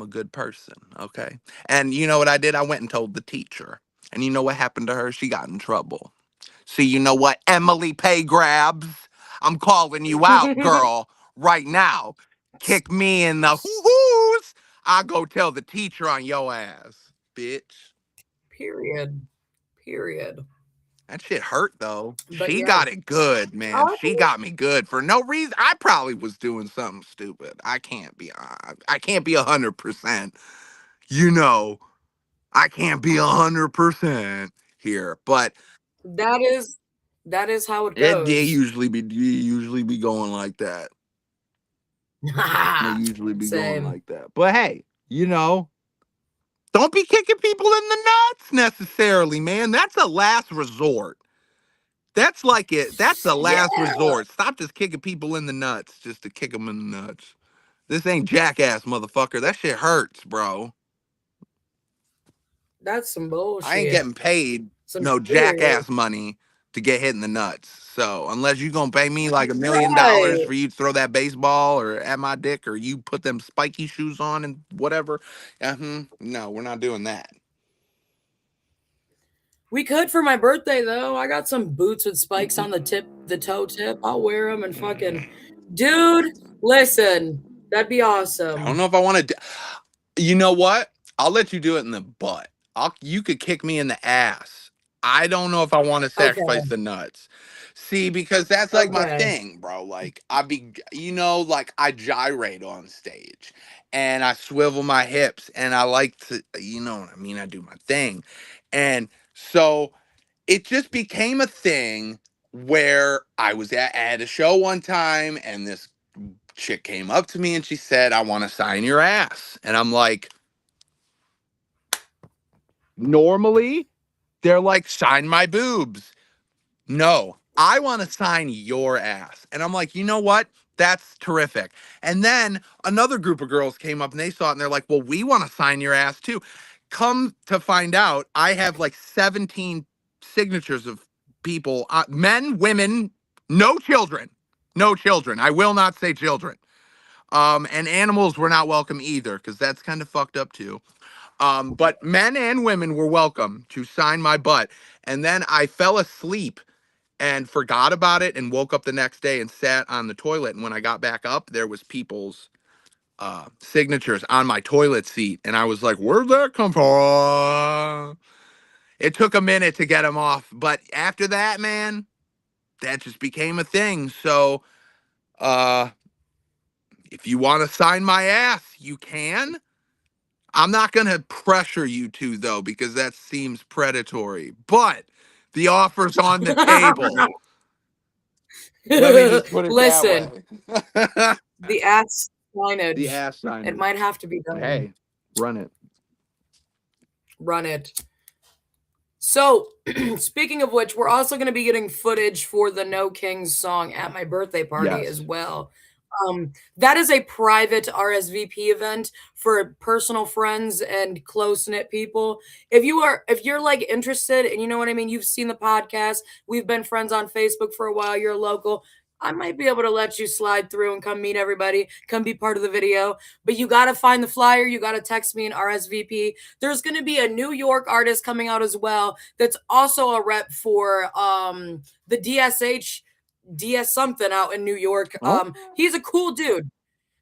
good person, okay? And you know what I did? I went and told the teacher. And you know what happened to her? She got in trouble. See, you know what? Emily Pay Grabs, I'm calling you out, girl, right now. Kick me in the hoo-hoos. I'll go tell the teacher on your ass, bitch. Period. That shit hurt though. But She yeah. got it good, man. She got me good for no reason. I probably was doing something stupid. I can't be 100%. You know, I can't be 100% here, but that is how it it goes. usually be going like that. They usually be going like that. But hey, you know, don't be kicking people in the nuts necessarily, man. That's a last resort. That's like it. That's a last resort. Stop just kicking people in the nuts just to kick them in the nuts. This ain't Jackass, motherfucker. That shit hurts, bro. That's some bullshit. I ain't getting paid no Jackass money to get hit in the nuts. So unless you gonna pay me like $1 million for you to throw that baseball or at my dick, or you put them spiky shoes on and whatever, no, we're not doing that. We could for my birthday though. I got some boots with spikes on the toe tip. I'll wear them and fucking, dude. Listen, that'd be awesome. I don't know if I want to. You know what? I'll let you do it in the butt. You could kick me in the ass. I don't know if I want to sacrifice the nuts. See, because that's like my thing, bro. Like like I gyrate on stage and I swivel my hips and I like to, you know what I mean? I do my thing. And so it just became a thing where I was at a show one time and this chick came up to me and she said, I want to sign your ass. And I'm like, normally they're like, sign my boobs. No, I want to sign your ass. And I'm like, you know what? That's terrific. And then another group of girls came up and they saw it and they're like, well, we want to sign your ass too. Come to find out, I have like 17 signatures of people, men, women, no children. No children. I will not say children. And animals were not welcome either, because that's kind of fucked up too. But men and women were welcome to sign my butt. And then I fell asleep and forgot about it and woke up the next day and sat on the toilet. And when I got back up, there was people's signatures on my toilet seat. And I was like, where'd that come from? It took a minute to get them off. But after that, man, that just became a thing. So if you want to sign my ass, you can. I'm not going to pressure you to, though, because that seems predatory. But the offer's on the table. Let me just put it Listen, that way. the ass signage. The ass signage. It might have to be done. Hey, run it. Run it. So, speaking of which, we're also going to be getting footage for the No Kings song at my birthday party as well. That is a private RSVP event for personal friends and close-knit people. If you're like interested and you know what I mean, you've seen the podcast, we've been friends on Facebook for a while, you're local, I might be able to let you slide through and come meet everybody, come be part of the video. But you got to find the flyer. You got to text me an RSVP. There's going to be a New York artist coming out as well. That's also a rep for the DS something out in New York. He's a cool dude.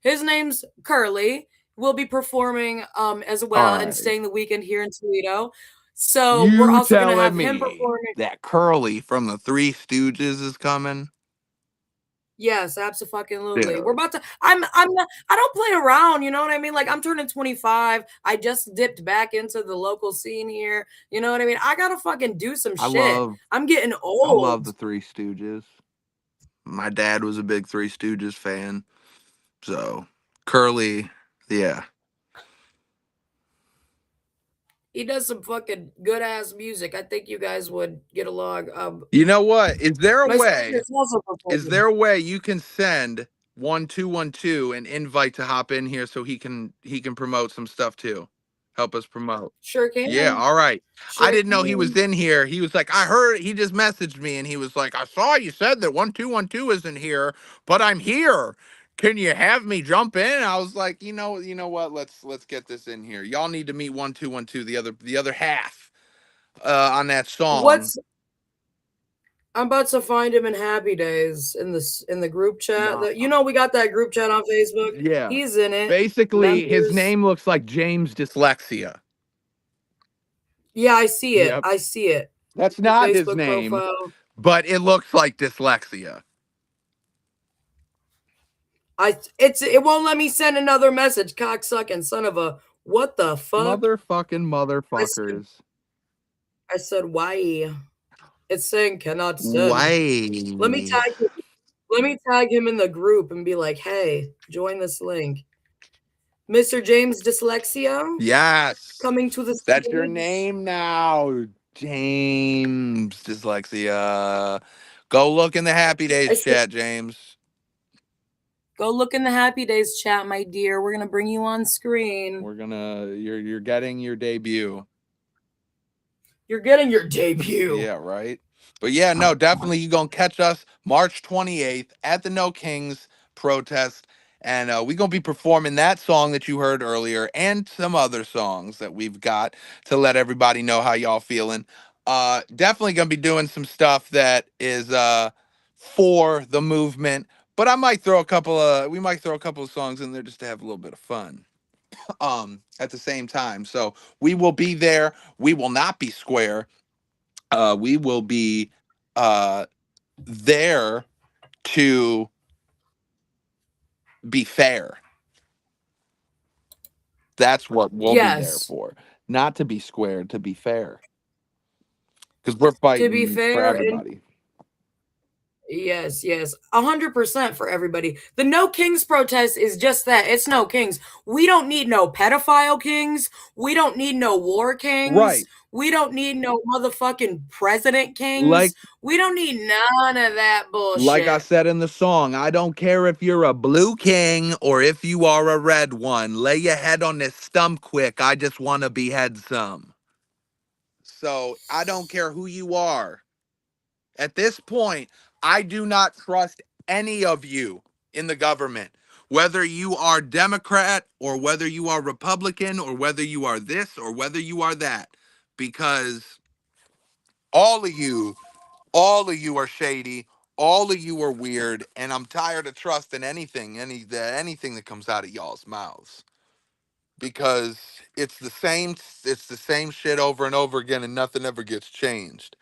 His name's Curly. We'll be performing as well and staying the weekend here in Toledo. So we're also going to have him performing. That Curly from the Three Stooges is coming. Yes, absolutely. Yeah. We're about to. I don't play around. You know what I mean? Like, I'm turning 25. I just dipped back into the local scene here. You know what I mean? I gotta fucking do some shit. I'm getting old. I love the Three Stooges. My dad was a big Three Stooges fan. So Curly, yeah. He does some fucking good ass music. I think you guys would get along. You know what? Is there a way? Is there a way you can send 1212 an invite to hop in here so he can promote some stuff too? Help us promote. Sure can. Yeah, all right. Sure I didn't know he was in here. He was like, I heard, he just messaged me and he was like, I saw you said that 1212 isn't here, but I'm here. Can you have me jump in? I was like, you know what? Let's get this in here. Y'all need to meet 1212, the other half on that song. I'm about to find him in HappyDaze in the group chat. We got that group chat on Facebook. Yeah, he's in it. Basically, his name looks like James Dyslexia. Yeah, I see it. Yep. I see it. That's not his name, profile. But it looks like dyslexia. It won't let me send another message, cocksucking son of a what the fuck? Motherfuckers. I said why? It's saying cannot send. Why? Let me tag him in the group and be like, hey, join this link. Mr. James Dyslexia? Yes. Coming to the stage. That's your name now. James Dyslexia. Go look in the HappyDaze chat, James. Go look in the HappyDaze chat, my dear. We're gonna bring you on screen. You're getting your debut. You're getting your debut. Yeah, right. But yeah, no, definitely you're gonna catch us March 28th at the No Kings protest. And we're going to be performing that song that you heard earlier and some other songs that we've got to let everybody know how y'all feeling. Definitely going to be doing some stuff that is for the movement. But we might throw a couple of songs in there just to have a little bit of fun at the same time. So we will be there. We will not be square. We will be there to be fair. That's what we'll be there for. Not to be square, to be fair. Because we're fighting for everybody. Yes, yes, 100% for everybody. The No Kings protest is just that. It's no kings. We don't need no pedophile kings. We don't need no war kings. Right. We don't need no motherfucking president Like kings. We don't need none of that like I bullshit. said in the song, I don't care if you're a blue king or if you are a red one. Lay your head on this stump quick. I just want to behead some. So I don't care who you are. At this point, I do not trust any of you in the government, whether you are Democrat or whether you are Republican or whether you are this or whether you are that, because all of you, all of you are shady. All of you are weird, and I'm tired of trusting anything that comes out of y'all's mouths, because it's the same shit over and over again, and nothing ever gets changed.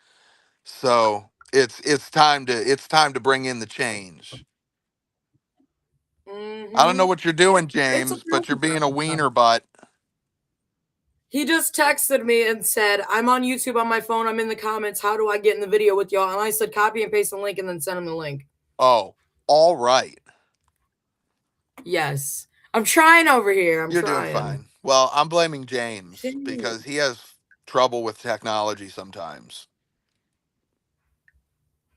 So it's time to bring in the change. I don't know Mhm. what you're doing, It's James, but you're about being a that time. wiener butt. He just texted me and said, "I'm on YouTube on my phone. I'm in the comments. How do I get in the video with y'all?" And I said, "Copy and paste the link and then send him the link." Oh, all right. Yes. I'm trying over here. I'm You're doing trying. fine. Well, I'm blaming James because he has trouble with technology sometimes.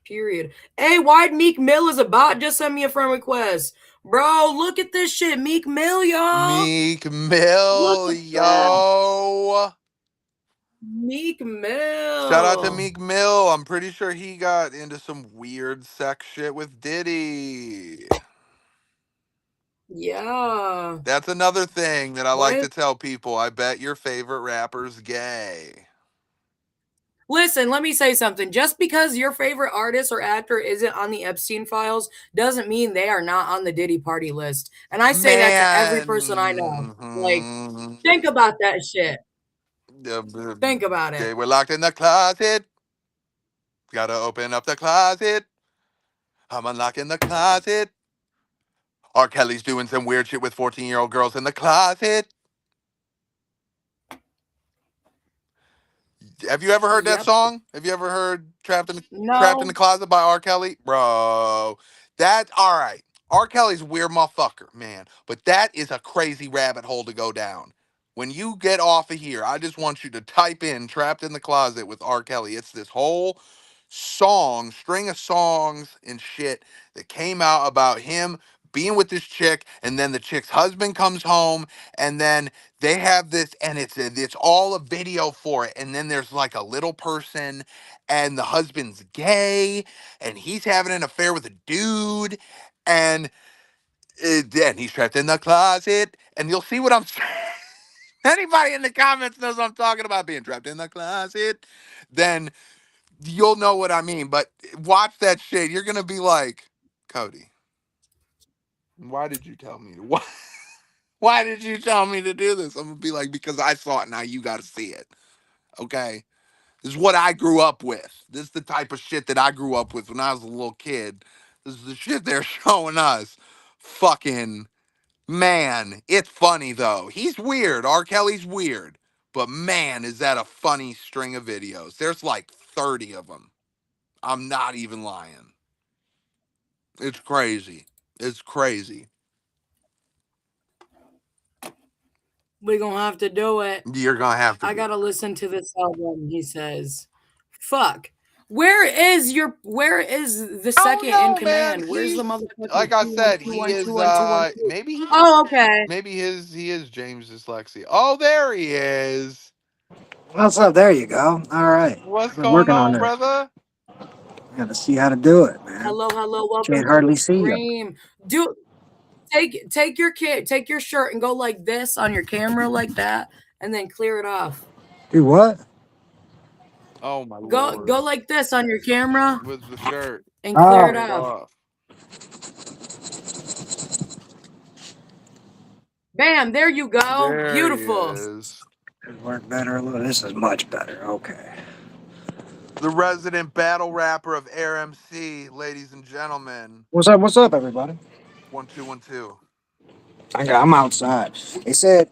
Period. Hey, why'd Meek Mill is a bot? Just send me a friend request. Bro, look at this shit. Meek Mill, y'all. Meek Look Mill, at that. yo. Meek Shout out to Mill. Meek Mill. I'm pretty sure he got into some weird sex shit with Diddy. Yeah. That's another thing that I like Why? to tell people. I bet your favorite rapper's gay. Listen, let me say something. Just because your favorite artist or actor isn't on the Epstein files doesn't mean they are not on the Diddy party list. And I say that to every person I know. Like, Man. think about that shit. Okay, Think about it. we're locked in the closet. Gotta open up the closet. I'm unlocking the closet. R. Kelly's doing some weird shit with 14-year-old girls in the closet. Have you ever heard that Yep. song? Have you ever heard Trapped in the No. Closet by R. Kelly? Bro, that's all right. R. Kelly's a weird motherfucker, man. But that is a crazy rabbit hole to go down. When you get off of here, I just want you to type in Trapped in the Closet with R. Kelly. It's this whole string of songs and shit that came out about him being with this chick, and then the chick's husband comes home, and then they have this, and it's all a video for it, and then there's like a little person, and the husband's gay, and he's having an affair with a dude, and then he's trapped in the closet, and you'll see what I'm saying. Anybody in the comments knows what I'm talking about, being trapped in the closet, then you'll know what I mean. But watch that shit. You're gonna be like, Cody, why did you tell me? Why did you tell me to do this? I'm gonna be like, because I saw it. Now you got to see it. Okay, this is what I grew up with. This is the type of shit that I grew up with when I was a little kid. This is the shit they're showing us. Fucking man, it's funny though. He's weird. R. Kelly's weird, but man, is that a funny string of videos? There's like 30 of them. I'm not even lying. It's crazy. It's crazy. We're gonna have to do it. You're gonna have to I do gotta it. listen to this album, he says. Fuck. Where is the I don't second in know, man. command? Where's the He's motherfucking like I two one said, two he one two is one two one two? maybe Oh, okay. he is James dyslexia. Oh, there he is. What's up? There you go. All right. What's I've been going working on on, this. brother? Got to see how to do it, man. Hello, hello, welcome Can't to the hardly see you. stream. Take your shirt and go like this on your camera like that, and then clear it off. Do what? Oh my Go lord. like this on your camera With the shirt. and clear it Oh, Clear it off. off. Bam, there you go. There he Beautiful. is. does it work better a little? This is much better. Okay. The resident battle rapper of Air MC, ladies and gentlemen. What's up? What's up, everybody? 1212. I'm outside. They said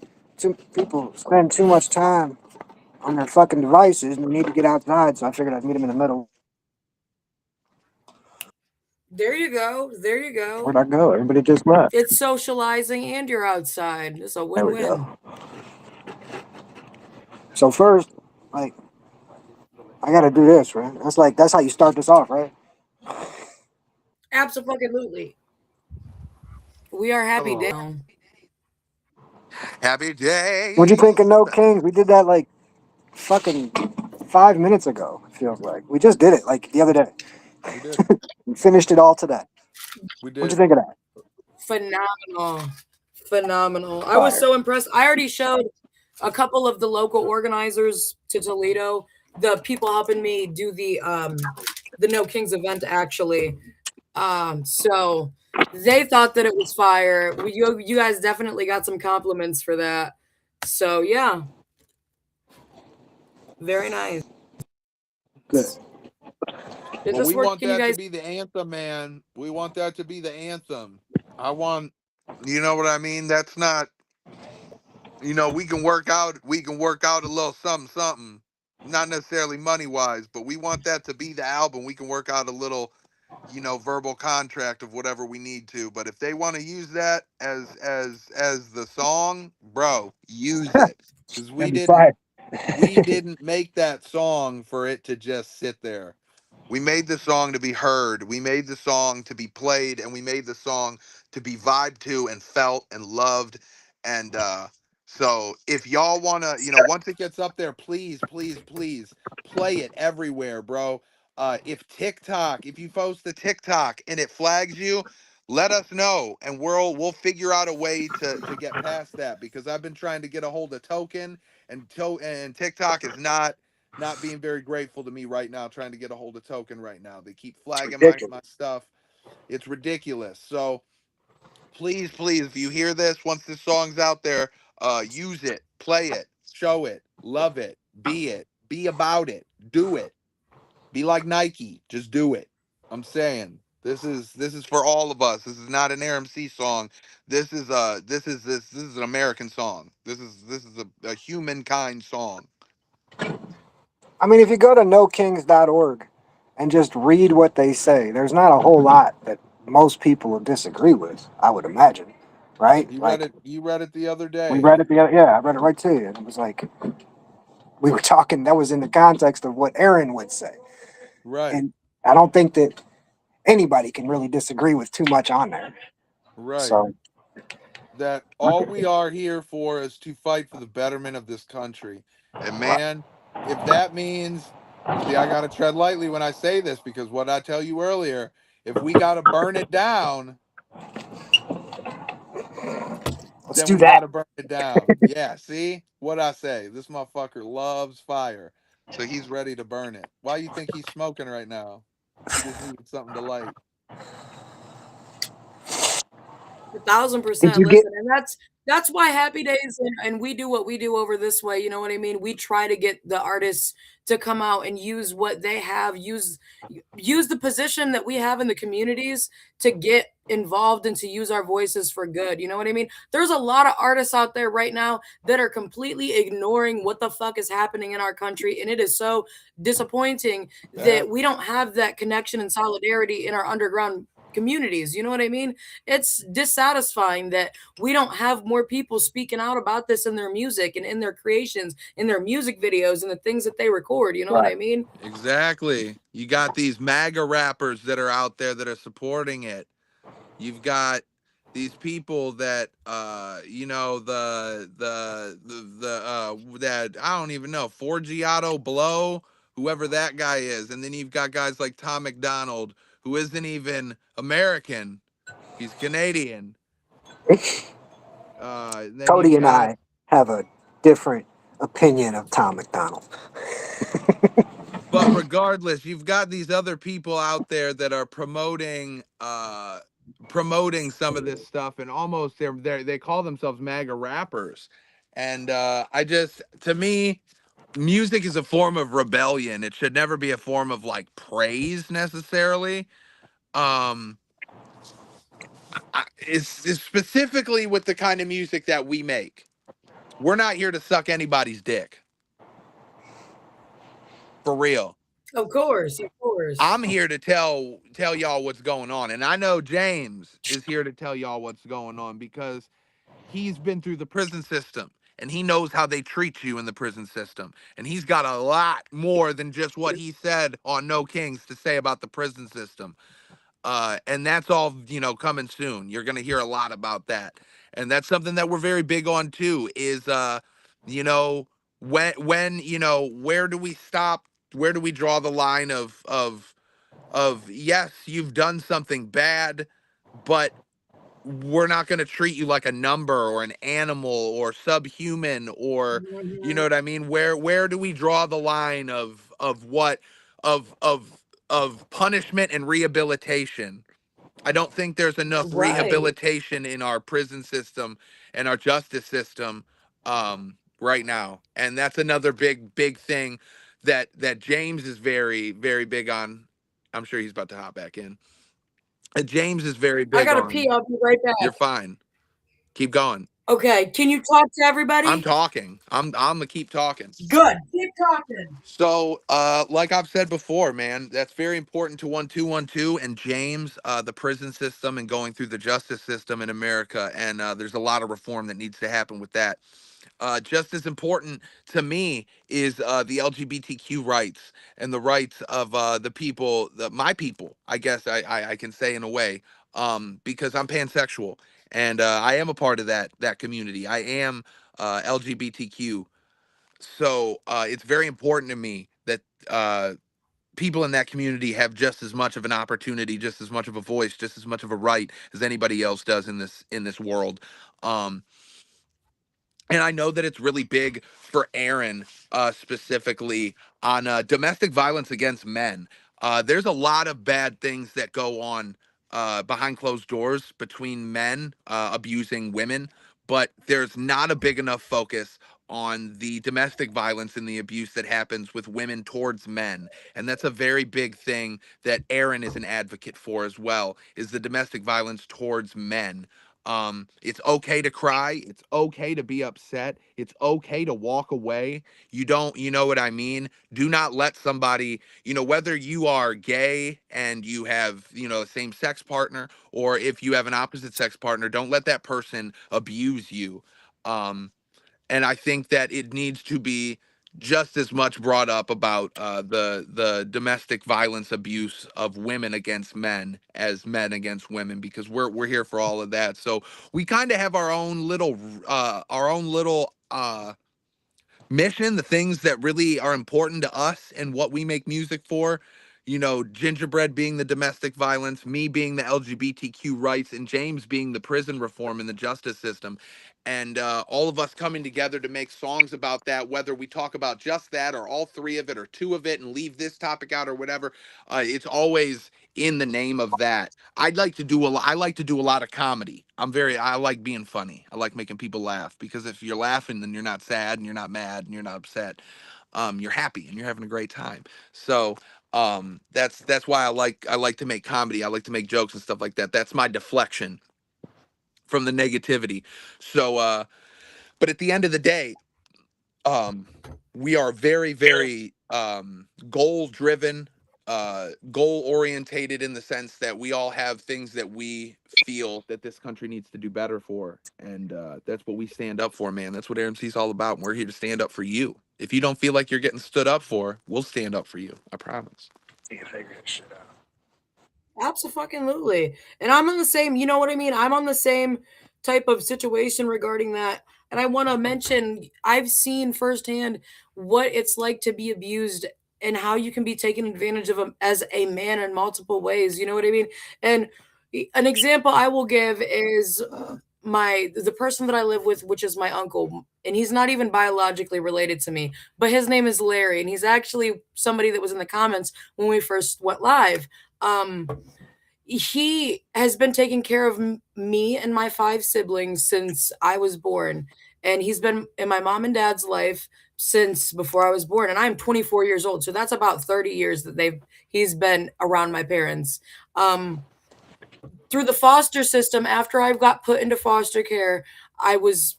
people spend too much time on their fucking devices and they need to get outside, so I figured I'd meet them in the middle. There you go. There you Where'd go. I go? Everybody just left. It's socializing and you're outside. It's a There we win-win. go. So first, like, I gotta do this, right? That's how you start this off, right? Absolutely. We are happy Oh, now. happy What'd you think of days. No Kings? We did that like fucking 5 minutes ago. It feels like we just did it like the other day. We did. We finished it all today. We What'd you did. think of that? Phenomenal. Phenomenal. I was Fire. so impressed. I already showed a couple of the local organizers to Toledo, the people helping me do the No Kings event actually. So they thought that it was fire. You guys definitely got some compliments for that. So yeah, very nice. Good. Is Well, this we work? want Can you that to guys? be the anthem, man. We want that to be the anthem. I want, you know what I mean? That's not, we can work out a little something, something. Not necessarily money wise, but we want that to be the album. We can work out a little, verbal contract of whatever we need to. But if they want to use that as the song, bro, use it. Because That'd be fire. we didn't make that song for it to just sit there. We made the song to be heard. We made the song to be played, and we made the song to be vibed to and felt and loved. And so, if y'all wanna, once it gets up there, please, please, please play it everywhere, bro. If you post the TikTok and it flags you, let us know, and we'll figure out a way to get past that because I've been trying to get a hold of Token, and TikTok is not being very grateful to me right now, trying to get a hold of Token right now. They keep flagging my Ridiculous. stuff. It's ridiculous. So please, please, if you hear this, once this song's out there, use it, play it, show it, love it, be about it, do it. Be like Nike, just do it. I'm saying this is for all of us. This is not an RMC song. This is an American song. This is a humankind song. I mean, if you go to nokings.org and just read what they say, there's not a whole lot that most people would disagree with, I would imagine. Right? You read Like it. You read it the other we day. read it the other, yeah, I read it right to you. And it was like we were talking, that was in the context of what Aaron would say. Right. And I don't think that anybody can really disagree with too much on there. Right. So That all okay. we are here for is to fight for the betterment of this country. And man, if that means, see, I got to tread lightly when I say this because what I tell you earlier, if we got to burn it down, Let's then do we got that. to burn it down. Yeah, see what I say? This motherfucker loves fire. So he's ready to burn it. Why you think he's smoking right now? He just needed something to light. 'Did 1,000%. you get Listen, and that's why Happy Days and we do what we do over this way. You know what I mean? We try to get the artists to come out and use what they have, use the position that we have in the communities to get involved and to use our voices for good. You know what I mean? There's a lot of artists out there right now that are completely ignoring what the fuck is happening in our country. And it is so disappointing Yeah. that we don't have that connection and solidarity in our underground communities. You know what I mean? It's dissatisfying that we don't have more people speaking out about this in their music and in their creations, in their music videos and the things that they record. You know what right? I mean? Exactly. You got these MAGA rappers that are out there that are supporting it. You've got these people that that I don't even know, Forgiato Blow, whoever that guy is. And then you've got guys like Tom McDonald, who isn't even American. He's Canadian. Then you've Cody and got I have a different opinion of Tom McDonald. But regardless, you've got these other people out there that are promoting some of this stuff, and almost they call themselves MAGA rappers. And I just, to me, music is a form of rebellion. It should never be a form of like praise necessarily. Um it's specifically with the kind of music that we make. We're not here to suck anybody's dick. For real. Of course, of course. I'm here to tell y'all what's going on, and I know James is here to tell y'all what's going on because he's been through the prison system and he knows how they treat you in the prison system, and he's got a lot more than just what he said on No Kings to say about the prison system. And that's all, coming soon. You're gonna hear a lot about that, and that's something that we're very big on too. Is you know, when where do we stop? Where do we draw the line of yes, you've done something bad, but we're not going to treat you like a number or an animal or subhuman, or you know Mhm. what I mean? Where do we draw the line of what of punishment and rehabilitation? I don't think there's enough Right. rehabilitation in our prison system and our justice system right now. And that's another big thing that James is very big on. I'm sure he's about to hop back in. James is very I big gotta on. pee. I'll be right back. You're fine. Keep going. Okay. Can you talk to I'm everybody? talking. I'm gonna keep talking. Good. Keep talking. So, like I've said before, man, that's very important to 1212 and James, the prison system and going through the justice system in America. And there's a lot of reform that needs to happen with that. Just as important to me is the LGBTQ rights and the rights of the people, my people, I guess I can say in a way, because I'm pansexual and I am a part of that community. I am LGBTQ, so it's very important to me that people in that community have just as much of an opportunity, just as much of a voice, just as much of a right as anybody else does in this world. Um, and I know that it's really big for Aaron, specifically on domestic violence against men. There's a lot of bad things that go on behind closed doors between men abusing women, but there's not a big enough focus on the domestic violence and the abuse that happens with women towards men. And that's a very big thing that Aaron is an advocate for as well, is the domestic violence towards men. It's okay to cry, it's okay to be upset, it's okay to walk away. You know what I mean? Do not let somebody, whether you are gay and you have, a same sex partner, or if you have an opposite sex partner, don't let that person abuse you. um and I think that it needs to be just as much brought up about the domestic violence abuse of women against men as men against women, because we're here for all of that. So we kind of have our own little mission, the things that really are important to us and what we make music for. Gingerbread being the domestic violence, me being the LGBTQ rights, and James being the prison reform and the justice system. And all of us coming together to make songs about that, whether we talk about just that or all three of it or two of it and leave this topic out or whatever. It's always in the name of that. I like to do a lot of comedy. I like being funny. I like making people laugh, because if you're laughing, then you're not sad and you're not mad and you're not upset. You're happy and you're having a great time. So that's why I like to make comedy. I like to make jokes and stuff like that. That's my deflection from the negativity. So but at the end of the day, um we are very goal driven, goal orientated, in the sense that we all have things that we feel that this country needs to do better for, and that's what we stand up for, man. That's what RMC's all about, and we're here to stand up for you. If you don't feel like you're getting stood up for, we'll stand up for you, I promise. You can figure this shit out. Absolutely. And I'm on the same, you know what I mean? I'm on the same type of situation regarding that. And I want to mention, I've seen firsthand what it's like to be abused and how you can be taken advantage of as a man in multiple ways. You know what I mean? And an example I will give is the person that I live with, which is my uncle, and he's not even biologically related to me, but his name is Larry, and he's actually somebody that was in the comments when we first went live. Um, he has been taking care of me and my five siblings since I was born. And he's been in my mom and dad's life since before I was born. And I'm 24 years old. So that's about 30 years that he's been around my parents. Through the foster system, after I got put into foster care, I was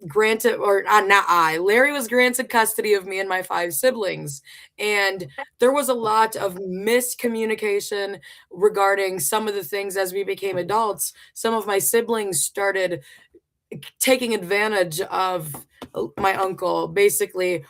granted, or not I, Larry was granted custody of me and my 5 siblings. And there was a lot of miscommunication regarding some of the things as we became adults. Some of my siblings started taking advantage of my uncle, basically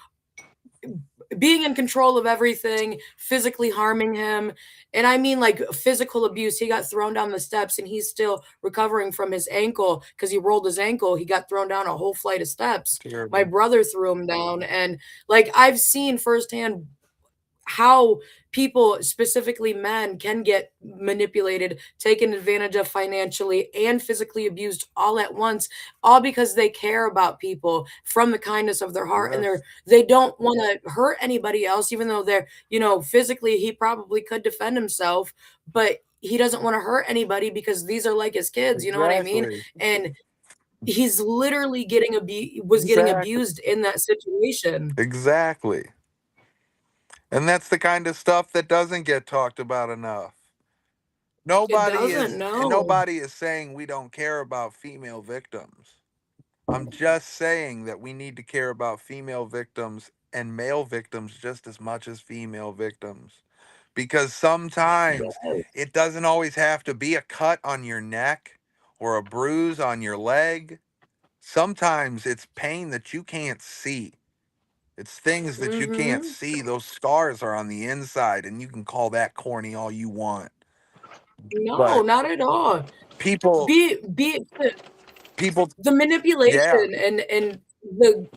being in control of everything, physically harming him. And I mean like physical abuse. He got thrown down the steps and he's still recovering from his ankle because he rolled his ankle. He got thrown down a whole flight of steps. My Terrible. brother threw him down. And like I've seen firsthand how people, specifically men, can get manipulated, taken advantage of financially, and physically abused all at once, all because they care about people from the kindness of their heart, and Yes. they don't want to hurt anybody else, even though they're, physically he probably could defend himself, but he doesn't want to hurt anybody because these are like his kids, you know what I mean? Exactly. And he's literally getting Exactly. abused in that situation. Exactly. And that's the kind of stuff that doesn't get talked about enough. It doesn't, no. Nobody is saying we don't care about female victims. I'm just saying that we need to care about female victims and male victims just as much as female victims. Because sometimes it doesn't always have to be a cut on your neck or a bruise on your leg. Sometimes it's pain that you can't see. It's things that you can't Mm-hmm. see. Those scars are on the inside, and you can call that corny all you want. No, But not at all. people, Be people, the yeah, manipulation and the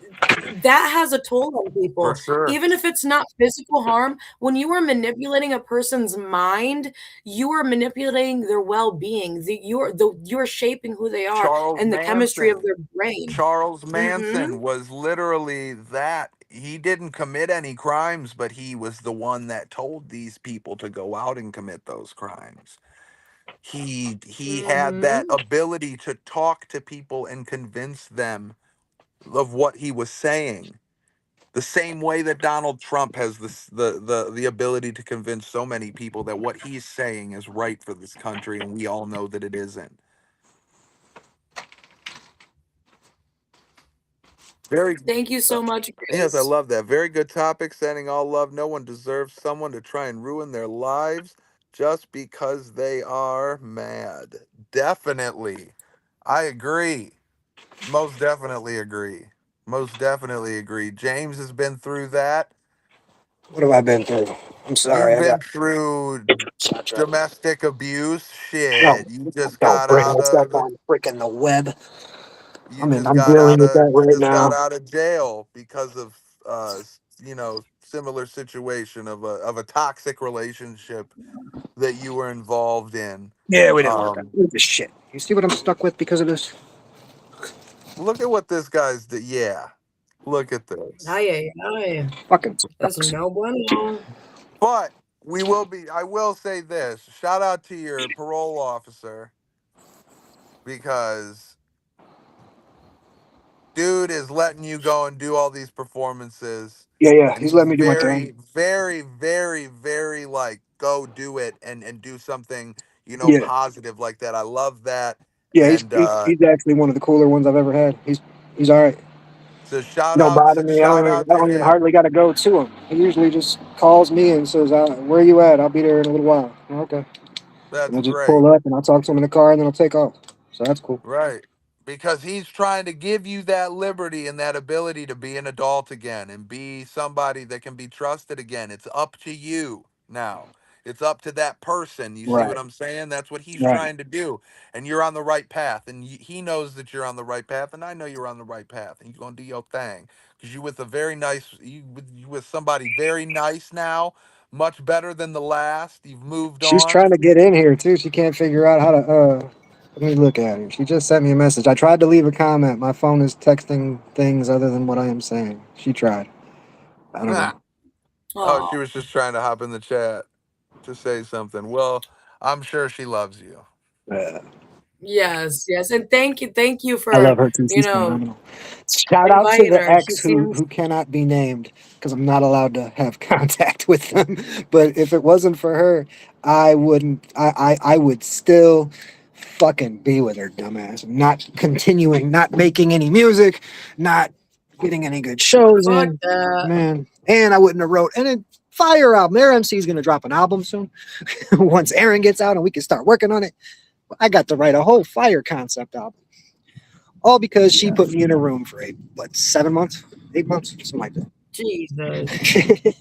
that has a toll on for people. sure. Even if it's not physical harm, when you are manipulating a person's mind, you are manipulating their well-being. You're shaping who they are Charles and the chemistry of Manson. their brain. Charles Mhm. Manson was literally that. He didn't commit any crimes, but he was the one that told these people to go out and commit those crimes. He had that Mhm. ability to talk to people and convince them of what he was saying. The same way that Donald Trump has the ability to convince so many people that what he's saying is right for this country, and we all know that it isn't. Very Thank you so much, Yes, I Grace. love that. Very good topic. Sending all love. No one deserves someone to try and ruin their lives just because they are mad. Definitely. I agree. Most definitely agree. Most definitely agree. James has been through that. What have I been through? I'm sorry. You've I got been through sidetracked. domestic abuse. No, Shit. You just don't got bring out that stuff of on freaking the web. you just I'm got dealing out with of that right now. jail because of similar situation of a toxic relationship that you were involved in. Yeah, we didn't work out. um Look at this shit. You see what I'm stuck with because of this? Look at what this guy's did. Yeah, look at this. Ay, ay, ay. Fucking That's sucks. no bueno. But I will say this, shout out to your parole officer, because dude is letting you go and do all these performances, Yeah, yeah. and He's he's letting me do my thing. very very very very like, go do it and do something, Yeah, positive like that. I love that. yeah. And He's actually one of the cooler ones I've ever had. He's all right. so Don't bother me. shout out I to don't even him. hardly got to go to him. He usually just calls me and says, "Where you at? I'll be there in a little while." Okay, and That's I'll just great. pull up and I'll talk to him in the car and then I'll take off. So that's cool. Right. Because he's trying to give you that liberty and that ability to be an adult again and be somebody that can be trusted again. It's up to you now. It's up to that person. You see what Right, I'm saying? That's what he's right. trying to do. And you're on the right path. And he knows that you're on the right path. And I know you're on the right path. And you're going to do your thing. Because you with somebody very nice now, much better than the last. You've moved She's on. trying to get in here too. She can't figure out how to. Let me look at her. She just sent me a message. I tried to leave a comment. My phone is texting things other than what I am saying. She tried. I don't know. Oh, Oh, she was just trying to hop in the chat to say something. Well, I'm sure she loves you. Uh, yes, yes. And thank you I love for, her too. you She's know, phenomenal. Shout out to inviting the her. She ex seems who cannot be named because I'm not allowed to have contact with them. But if it wasn't for her, I wouldn't. I would still fucking be with her dumbass. Not continuing, not making any music, not getting any good shows Fuck in. that. Man. And I wouldn't have wrote any fire album. Their MC is gonna drop an album soon. Once Aaron gets out and we can start working on it. I got to write a whole fire concept album. All because she put me in a room for 7 months? 8 months? Something like that. Jesus.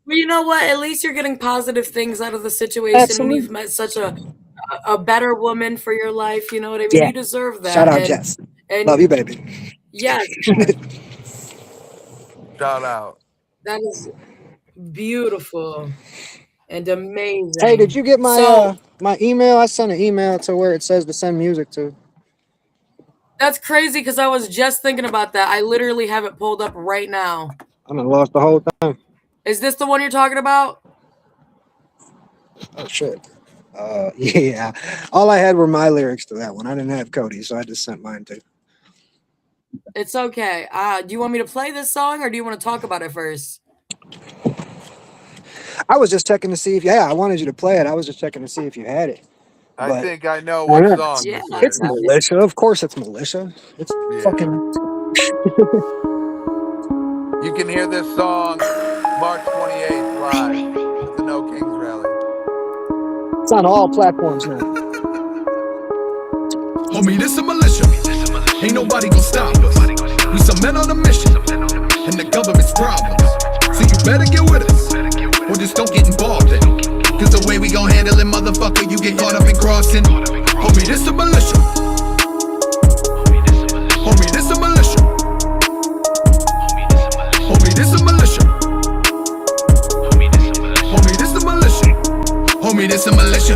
Well, you know what? At least you're getting positive things out of the situation. Absolutely. And you've met such a better woman for your life. You know what I mean? Yeah. You deserve that. Shout out, Jess. Love you, baby. Yes. Shout out. That is beautiful and amazing. Hey, did you get my So, my email? I sent an email to where it says to send music to. that's crazy because I was just thinking about that. I literally have it pulled up right now. I done lost the whole thing. Is this the one you're talking about? Oh shit. Yeah. All I had were my lyrics to that one. I didn't have Cody, so I just sent mine too. It's okay. Do you want me to play this song or do you want to talk about it first? I was just checking to see if I wanted you to play it. I was just checking to see if you had it. I think I know what song Yeah, this It's is. militia. Of course it's militia. It's fucking You can hear this song March 28th live at the No Kings rally. it's on all platforms now. Homie, this a militia. Ain't nobody gonna stop us. We some men on a mission, and the government's problems. So you better get with us, or just don't get involved in. Cause the way we gon' handle it, motherfucker, you get caught up in crossing. Homie, this a militia. Homie, this a militia. Homie, this a militia. Homie, this a militia. Homie, this a militia.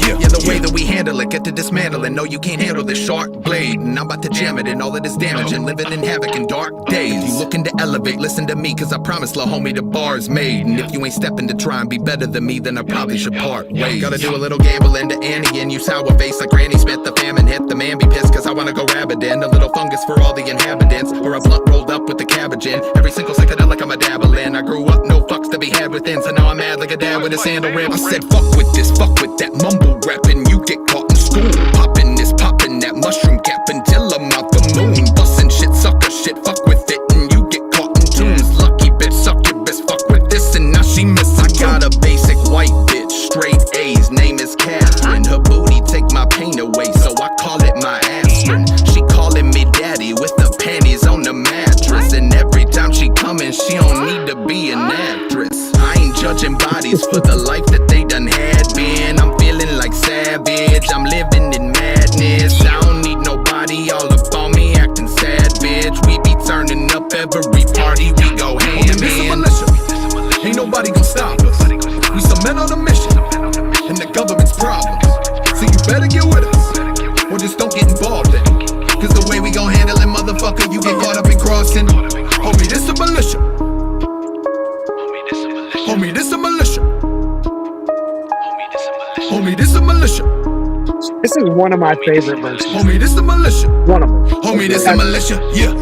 Yeah, the way that we handle it, get to dismantling. No, you can't handle this sharp blade. And I'm about to jam it and all of this damage and living in havoc in dark days. You looking to elevate, listen to me, cause I promise, lil' homie, the bar's made. And if you ain't stepping to try and be better than me, then I probably should part ways. Gotta do a little gambling to Annie and use sour face like Granny Smith. The famine hit, the man be pissed cause I wanna go rabid in. A little fungus for all the inhabitants, or a blunt rolled up with the cabbage in. Every single psychedelic I'm a dabble in. I grew up, no fucks to be had within, so now I'm mad like a dad with a sandal rib. I said fuck with this, fuck with that mumble rapping. You get caught in school, popping this, popping that mushroom cap until I'm out the moon. Bustin' shit, sucker shit, fuck with it, and you get caught in tunes. Lucky bitch, suck your bitch, fuck with this, and now she miss. I got a basic white bitch, straight A's, name is Catherine. Her booty take my pain away, so I call it my aspirin. She calling me daddy with the panties on the mattress, and every time she comin', she don't need to be an actress. I ain't judging bodies for the life that they done had been. I'm feeling like savage, I'm living in madness. I don't need nobody all up on me acting sad, bitch. We be turning up every party, we go ham in. Ain't nobody gon' stop us. We some men on a mission, and the government's problems. So you better get with us, or just don't get involved in. Cause the way we gon' handle it, motherfucker, you get caught up in crossing. Homie, this a militia. Homie, this a militia. Homie, this a militia. This is one of my favorite verses. Homie, this a militia. One of them. Homie, this a militia. Yeah.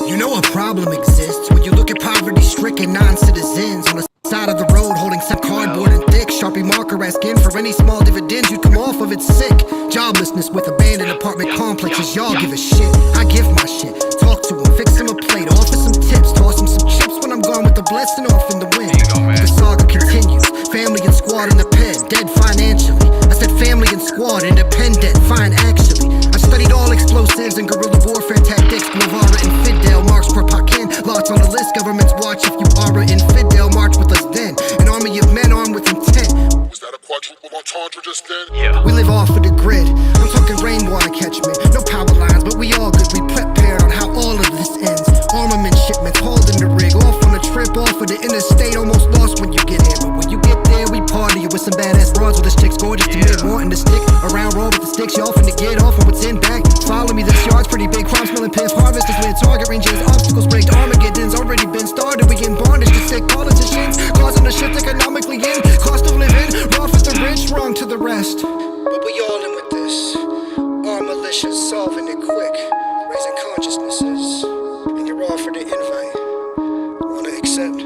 You know a problem exists when you look at poverty-stricken non-citizens on the side of the road holding some cardboard and thick Sharpie marker asking for any small dividends you'd come off of. It's sick. Joblessness with abandoned apartment complexes. Y'all give a shit. I give my shit. Talk to him, fix him a plate, offer some tips, toss him some chips when I'm gone with the blessing off in the wind. The saga continues. Family and squad in the pen, dead financially. I said family and squad, independent, fine actually. I've studied all explosives and guerrilla warfare tactics. Guevara and Fidel, marks per Paquin. Lots on the list, governments watch if you are an infidel. March with us then, an army of men armed with intent. Was that a quadruple entendre just then? Yeah. We live off of the grid. I'm talking rainwater catchment. No power lines, but we all good. We prepared on how all of this ends. Armament shipments, holding the rig. Off on a trip, off of the interstate. Almost lost when you get here. But when you get there, we party with some badass broads with the chicks. Gorgeous to me, wanting to stick around, roll with the sticks. Y'all finna get off of what's in back. Follow me, this yard's pretty big. Crime smelling piff. Harvest is where target ranges. Obstacles break. Armageddon's already been started. We getting bondage to sick politicians. Causing the shift economically in. Cost of living. Raw for the rich, wrong to the rest. But we all in with this. Our militia's solving it quick. Raising consciousnesses. And you're all for the invite. Wanna accept?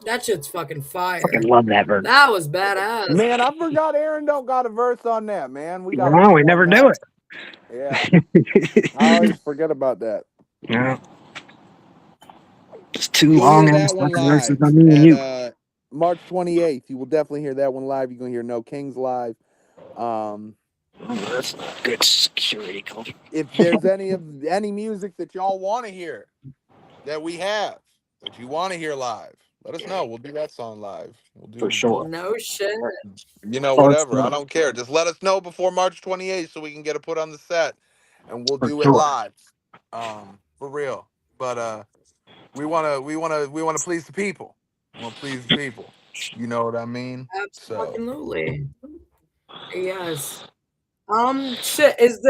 That shit's fucking fire. Fucking love that verse. That was badass. Man, I forgot Aaron don't got a verse on that, man. We got. No, we never do it. Yeah, I always forget about that. Yeah. It's too You'll long hear and that one verses live on me and you. at March 28th. You will definitely hear that one live. You're gonna hear No Kings live. That's not good security culture. If there's any music that y'all want to hear that we have that you want to hear live, let us know. We'll do that song live. We'll do For sure. No shit. whatever. I don't care. Just let us know before March 28th so we can get it put on the set, and we'll do it live. For real. But we wanna please the people. We want to please the people. You know what I mean? Absolutely. Yes. Shit. Is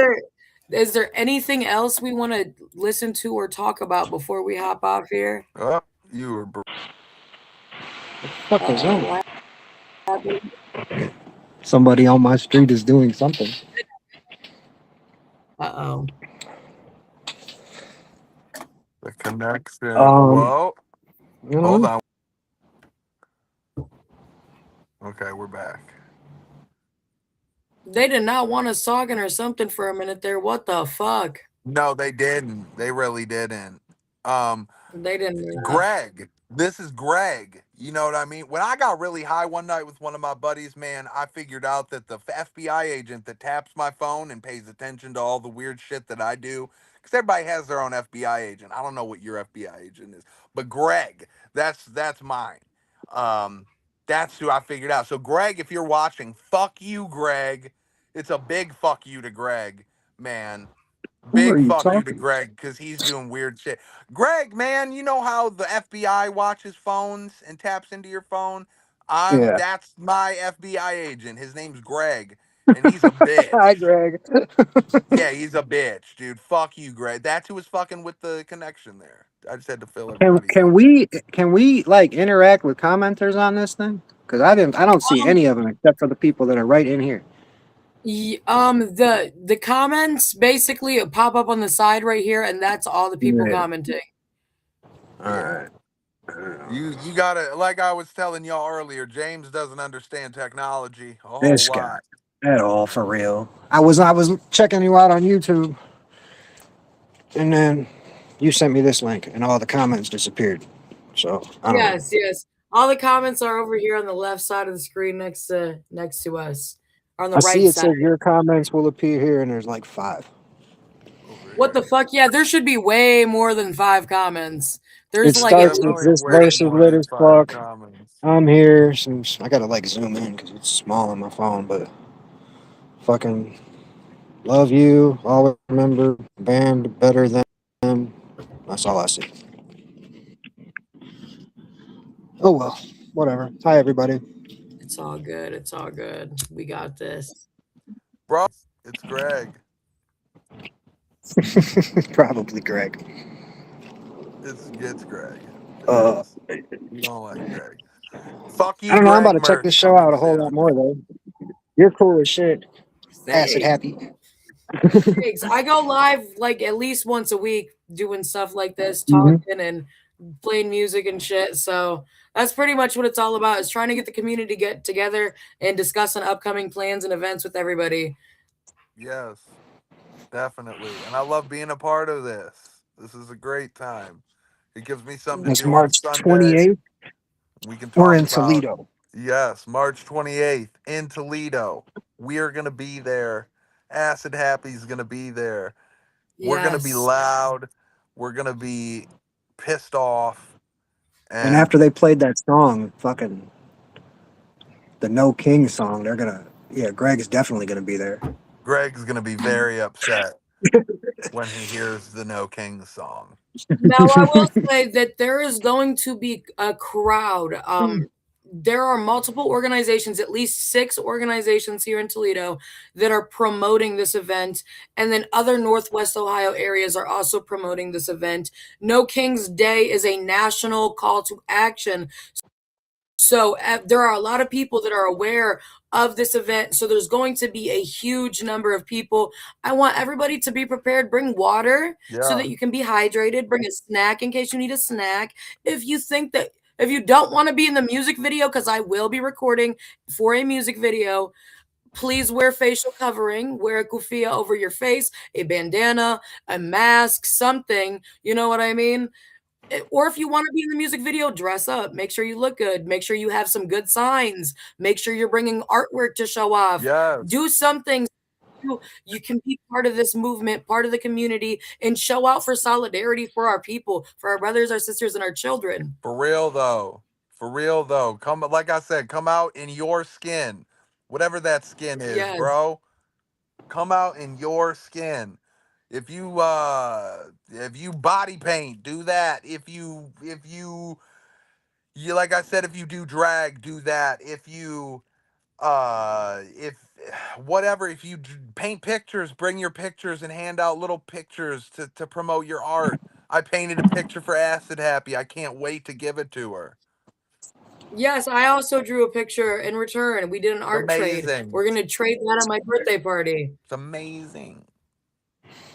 there anything else we want to listen to or talk about before we hop off here? You were. What the fuck was that? Somebody on my street is doing something. Uh-oh. The connection. Whoa. Hold on. Okay, we're back. They did not want us talking or something for a minute there. What the fuck? No, they didn't. They really didn't. They didn't. Greg. This is Greg. You know what I mean? When I got really high one night with one of my buddies, man, I figured out that the FBI agent that taps my phone and pays attention to all the weird shit that I do, because everybody has their own FBI agent. I don't know what your FBI agent is, but Greg, that's mine. That's who I figured out. So Greg, if you're watching, fuck you, Greg. It's a big fuck you to Greg, man. Big fuck you to Greg, because he's doing weird shit. Greg, man, you know how the FBI watches phones and taps into your phone? That's my FBI agent. His name's Greg, and he's a bitch. Hi, Greg. Yeah, he's a bitch, dude. Fuck you, Greg. That's who was fucking with the connection there. I just had to fill everybody. Can we like interact with commenters on this thing? Because I don't see any of them except for the people that are right in here. The comments basically pop up on the side right here, and that's all the people commenting. All right. You gotta, like I was telling y'all earlier, James doesn't understand technology a whole This lot. guy at all, for real. I was checking you out on YouTube, and then you sent me this link, and all the comments disappeared. So I don't know. Yes. All the comments are over here on the left side of the screen next to us. On the right see it side. says your comments will appear here, and there's like 5. What the fuck? Yeah, there should be way more than 5 comments. There's it like starts with this verse is lit as fuck. I'm here. I gotta like zoom in because it's small on my phone, but fucking love you. Always remember band better than them. That's all I see. Oh well, whatever. Hi everybody. It's all good. It's all good. We got this. Bro, it's Greg. Probably Greg. It's Greg. You don't like Greg. Fuck you, I don't know. Greg. I'm about to check this show out a whole lot more though. You're cool as shit. Acid happy. Thanks. I go live like at least once a week doing stuff like this, talking and playing music and shit. So that's pretty much what it's all about, is trying to get the community to get together and discuss on upcoming plans and events with everybody. Yes, definitely. And I love being a part of this. This is a great time. It gives me something to do March on Sunday. 28th. We can talk We're in about, Toledo. Yes, March 28th in Toledo. We are going to be there. Acid Happy's going to be there. Yes. We're going to be loud. We're going to be pissed off. And after they played that song, fucking the No King song, they're going to, Greg's definitely going to be there. Greg's going to be very upset when he hears the No King song. Now, I will say that there is going to be a crowd. There are multiple organizations, at least 6 organizations here in Toledo that are promoting this event. And then other Northwest Ohio areas are also promoting this event. No King's Day is a national call to action. So there are a lot of people that are aware of this event. So there's going to be a huge number of people. I want everybody to be prepared. Bring water so that you can be hydrated. Bring a snack in case you need a snack. If you think that If you don't want to be in the music video, because I will be recording for a music video, please wear facial covering, wear a kufiya over your face, a bandana, a mask, something. You know what I mean? Or if you want to be in the music video, dress up. Make sure you look good. Make sure you have some good signs. Make sure you're bringing artwork to show off. Yes. Do something so you can be part of this movement, part of the community, and show out for solidarity for our people, for our brothers, our sisters, and our children. For real though. For real though. Come, like I said, come out in your skin. Whatever that skin is, Yes. bro. Come out in your skin. If you body paint, do that. If you like I said, if you do drag, do that. If whatever, if you paint pictures, bring your pictures and hand out little pictures to promote your art. I painted a picture for Acid Happy. I can't wait to give it to her. Yes, I also drew a picture in return. We did an art trade. Amazing. We're gonna trade that at my birthday party. It's amazing.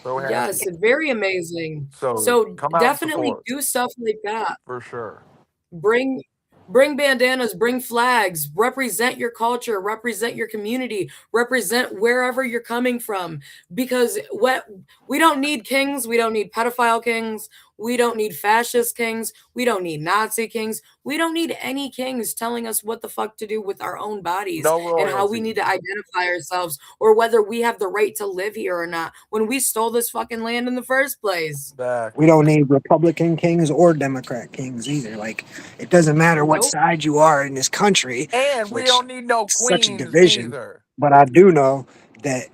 So happy. Yes, very amazing. So So come out and definitely support. do stuff like that. For sure. Bring bandanas, bring flags, represent your culture, represent your community, represent wherever you're coming from. Because we don't need kings, we don't need pedophile kings, we don't need fascist kings, we don't need Nazi kings, we don't need any kings telling us what the fuck to do with our own bodies No and how we royalty. need to identify ourselves or whether we have the right to live here or not when we stole this fucking land in the first place. Back. We don't need Republican kings or Democrat kings either. Like, it doesn't matter what Nope. side you are in this country. And we which don't need no is such a queens division. neither. But I do know that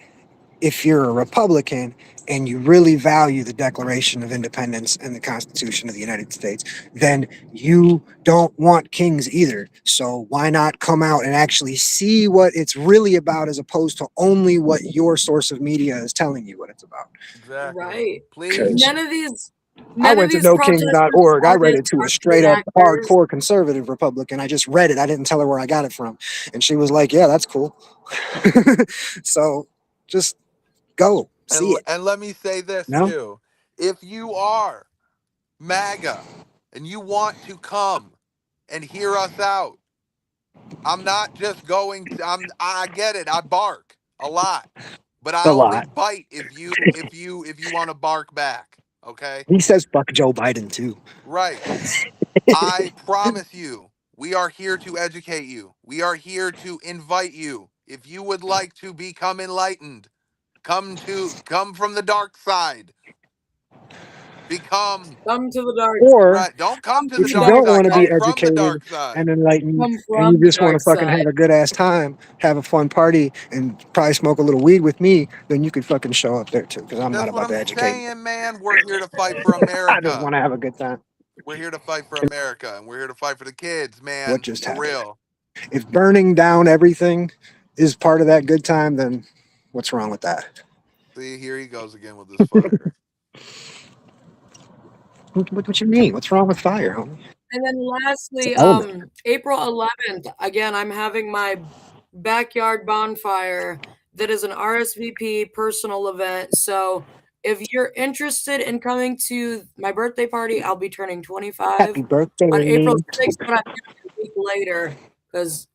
if you're a Republican and you really value the Declaration of Independence and the Constitution of the United States, then you don't want kings either. So why not come out and actually see what it's really about as opposed to only what your source of media is telling you what it's about? Exactly. Right. Please. None of these I went to NoKings.org. I read it to a straight up actors. hardcore conservative Republican. I just read it. I didn't tell her where I got it from. And she was like, yeah, that's cool. So just go see it. And let me say this No? too. If you are MAGA and you want to come and hear us out, I'm not just going to, I get it. I bark a lot, but I A only lot. bite if you want to bark back. Okay. He says fuck Joe Biden too. Right. I promise you, we are here to educate you. We are here to invite you. If you would like to become enlightened, come from the dark side. Come to the dark Or right. Don't come to the if you dark don't side. want to Come be from the educated dark side. and enlightened Come and from you the just want to dark fucking side. have a good ass time, have a fun party, and probably smoke a little weed with me, then you could fucking show up there too, because I'm not That's what about to I'm educate. saying, man. We're here to fight for I just America. want to have a good time. We're here to fight for America, and we're here to fight for the kids, man. What just for happened? real. If burning down everything is part of that good time, then what's wrong with that? See, here he goes again with this fire. What you mean? What's wrong with fire, homie? And then lastly, element. April 11th, again, I'm having my backyard bonfire that is an RSVP personal event. So if you're interested in coming to my birthday party, I'll be turning 25 Happy birthday. on April 6th, but I'm doing it a week later because,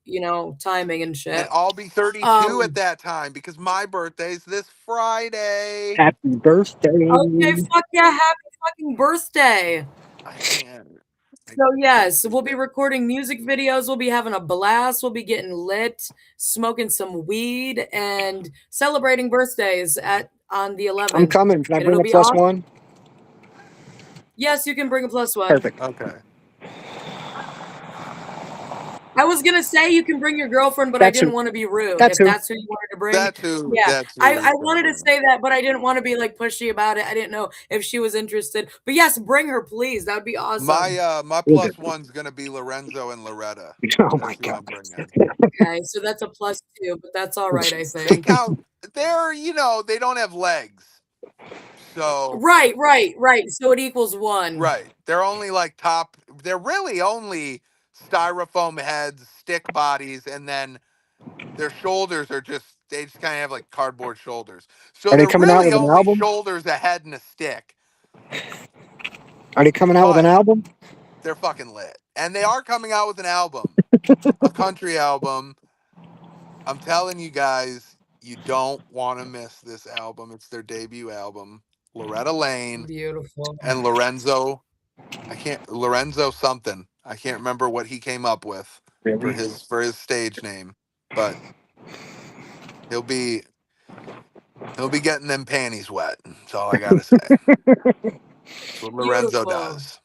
timing and shit. And I'll be 32 at that time because my birthday's this Friday. Happy birthday. Okay, fuck yeah, happy fucking birthday. I can't. So yes, we'll be recording music videos. We'll be having a blast. We'll be getting lit, smoking some weed, and celebrating birthdays on the 11th. I'm coming. Can I bring a plus one? Yes, you can bring a plus one. Perfect. Okay. I was gonna say you can bring your girlfriend, but I didn't want to be rude. That's if that's who you wanted to bring. That's who. Yeah, that's who I wanted to say that, but I didn't want to be like pushy about it. I didn't know if she was interested. But yes, bring her, please. That would be awesome. My plus one's gonna be Lorenzo and Loretta. Oh my god. Okay, so that's a plus 2, but that's all right, I think. Now they're they don't have legs. So Right. So it equals 1. Right. They're only they're really only styrofoam heads, stick bodies, and then their shoulders are they just kind of have like cardboard shoulders. So Are they they're coming out really with an only album? shoulders, a head, and a stick. Are they coming out with an album? They're fucking lit. And they are coming out with an album, a country album. I'm telling you guys, you don't want to miss this album. It's their debut album. Loretta Lane Beautiful. and Lorenzo. Lorenzo something. I can't remember what he came up with for his stage name, but he'll be getting them panties wet. That's all I gotta say. That's what Lorenzo Beautiful. does.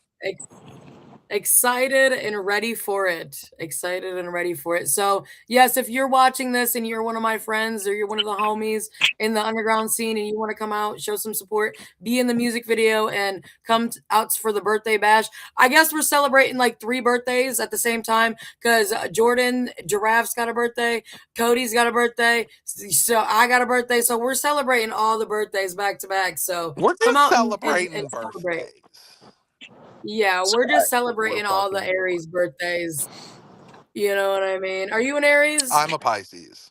Excited and ready for it. Excited and ready for it. So, yes, if you're watching this and you're one of my friends or you're one of the homies in the underground scene and you want to come out, show some support, be in the music video and come out for the birthday bash. I guess we're celebrating like 3 birthdays at the same time because Jordan Giraffe's got a birthday, Cody's got a birthday, so I got a birthday. So we're celebrating all the birthdays back to back. So We're come just out celebrating and celebrate. birthdays. Yeah, we're just celebrating all the Aries birthdays. You know what I mean? Are you an Aries? I'm a Pisces.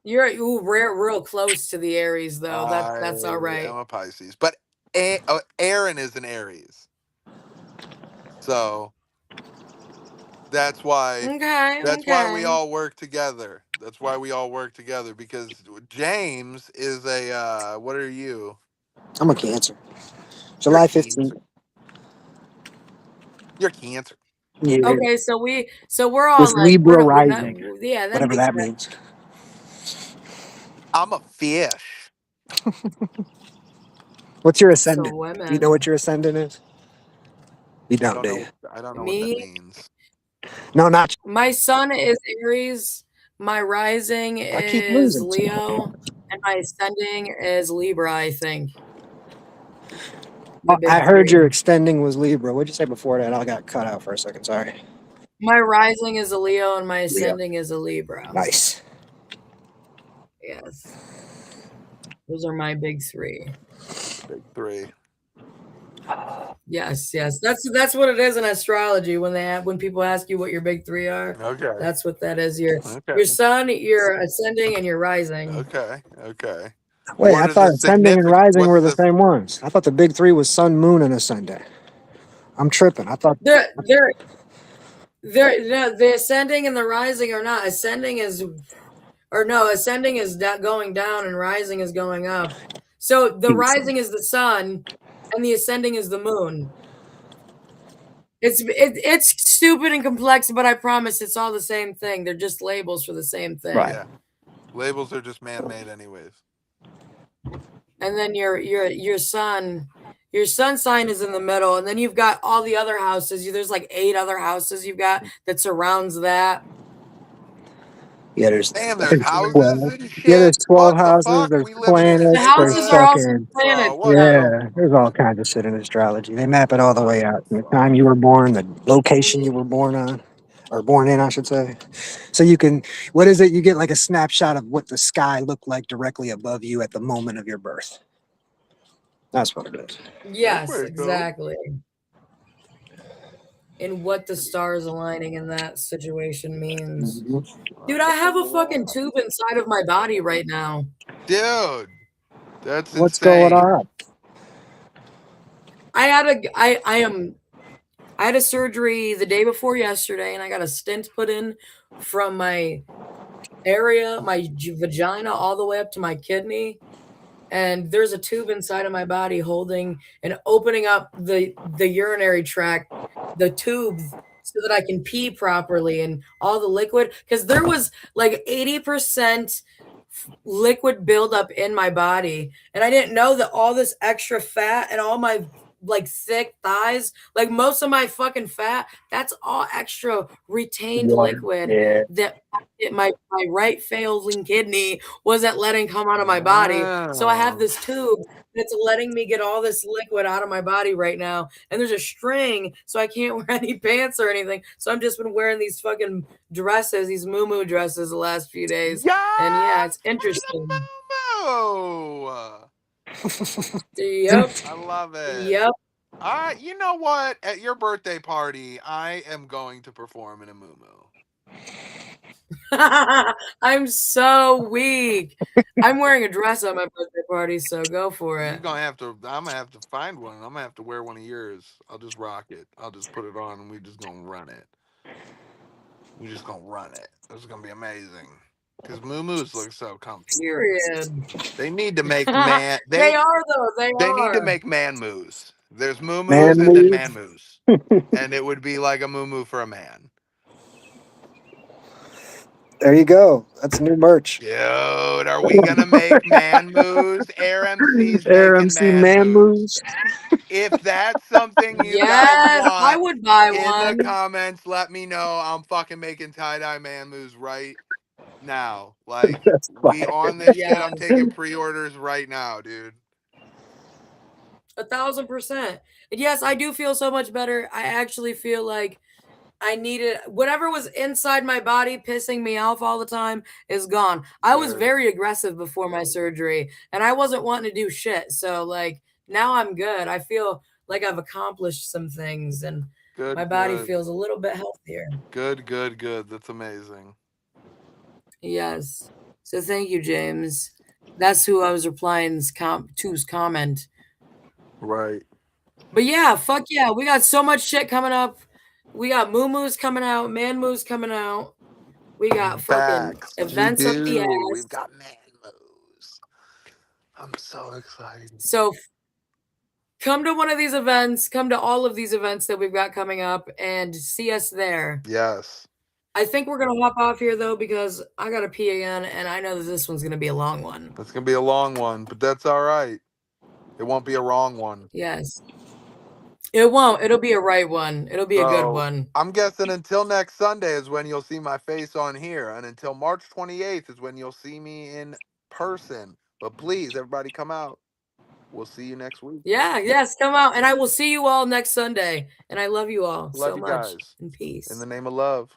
You're real close to the Aries though. That's all right. I'm a Pisces, but Aaron is an Aries, so that's why. Okay. That's why we all work together. That's why we all work together because James is a. What are you? I'm a Cancer. July 15th. You're Cancer. Yeah. Okay, so we're all With like Libra rising. yeah, whatever that means. I'm a fish. What's your ascendant? So women. Do you know what your ascendant is? You don't, do you? I don't know Me? what that means. No, not my sun is Aries, my rising is Leo, and my ascending is Libra, I think. I heard your extending was Libra. What'd you say before that? I got cut out for a second. Sorry. My rising is a Leo and my ascending is a Libra. Nice. Yes. Those are my big 3. Big 3. Yes. That's what it is in astrology when people ask you what your big 3 are. Okay. That's what that is. Your sun, your ascending, and your rising. Okay. Wait, I thought ascending and rising were the same ones. I thought the big 3 was sun, moon, and ascending. I'm tripping. I thought the ascending and the rising are not. Ascending is going down and rising is going up. So the rising is the sun and the ascending is the moon. It's stupid and complex, but I promise it's all the same thing. They're just labels for the same thing. Right. Yeah. Labels are just man-made anyways. And then your sun sign is in the middle, and then you've got all the other houses. There's like 8 other houses you've got that surrounds that. Yeah, there's houses 12. and shit. Yeah, there's 12 houses. Fuck? There's We live in planets. The houses are also planets. Yeah, there's all kinds of shit in astrology. They map it all the way out. From the time you were born, the location you were born on, or born in, I should say. So you can, what is it? You get like a snapshot of what the sky looked like directly above you at the moment of your birth. That's what it is. Yes, exactly. And what the stars aligning in that situation means. Dude, I have a fucking tube inside of my body right now. Dude, that's What's insane. going on? I had a surgery the day before yesterday, and I got a stent put in from my area, my vagina, all the way up to my kidney. And there's a tube inside of my body holding and opening up the urinary tract, the tube, so that I can pee properly and all the liquid. Because there was like 80% liquid buildup in my body. And I didn't know that all this extra fat and all my like thick thighs, like most of my fucking fat, that's all extra retained liquid that my right failing kidney wasn't letting come out of my body. So I have this tube that's letting me get all this liquid out of my body right now. And there's a string, so I can't wear any pants or anything. So I've just been wearing these fucking dresses, these moo-moo dresses the last few days. Yeah, and yeah, it's interesting. Yep. I love it. Yep. You know what? At your birthday party, I am going to perform in a moo-moo. I'm so weak. I'm wearing a dress at my birthday party, so go for You're it. gonna have to. I'm gonna have to find one. I'm gonna have to wear one of yours. I'll just rock it. I'll just put it on, and we just gonna run it. We just gonna run it. This is gonna be amazing. Cause moo-moos look so comfortable. Period. They need to make man. They are though. They need to are. make man moos. There's moo moos Man and then move. man moos, and it would be like a moo moo for a man. There you go. That's new merch. Dude, are we gonna make man moves? Air MC's Air making MC man man moves. moves. If that's something you guys Yes, I want would buy in the one. comments, let me know. I'm fucking making tie-dye man moves right now. Like That's we fire. on this shit. I'm Yes. taking pre-orders right now, dude. 1,000%. And yes, I do feel so much better. I actually feel like I needed whatever was inside my body pissing me off all the time is gone. I was Good. very aggressive before my surgery and I wasn't wanting to do shit. So like now I'm good. I feel like I've accomplished some things and Good. my body Good. feels a little bit healthier. Good. Good. Good. That's amazing. Yes. So thank you, James. That's who I was replying to's comment. Right. But yeah, fuck yeah. We got so much shit coming up. We got moo-moos coming out, man moos coming out. We got fucking Facts. events up the ass. We've got man moves. I'm so excited. So come to one of these events, come to all of these events that we've got coming up and see us there. Yes. I think we're gonna hop off here though because I gotta pee again and I know that this one's gonna be a long one. It's gonna be a long one, but that's all right. It won't be a wrong one. Yes. It won't. It'll be a right one. It'll be a good one. I'm guessing until next Sunday is when you'll see my face on here, and until March 28th is when you'll see me in person. But please, everybody, come out. We'll see you next week. Yeah, yes, come out. And I will see you all next Sunday. And I love you all Love so you much. guys. And peace. In the name of love.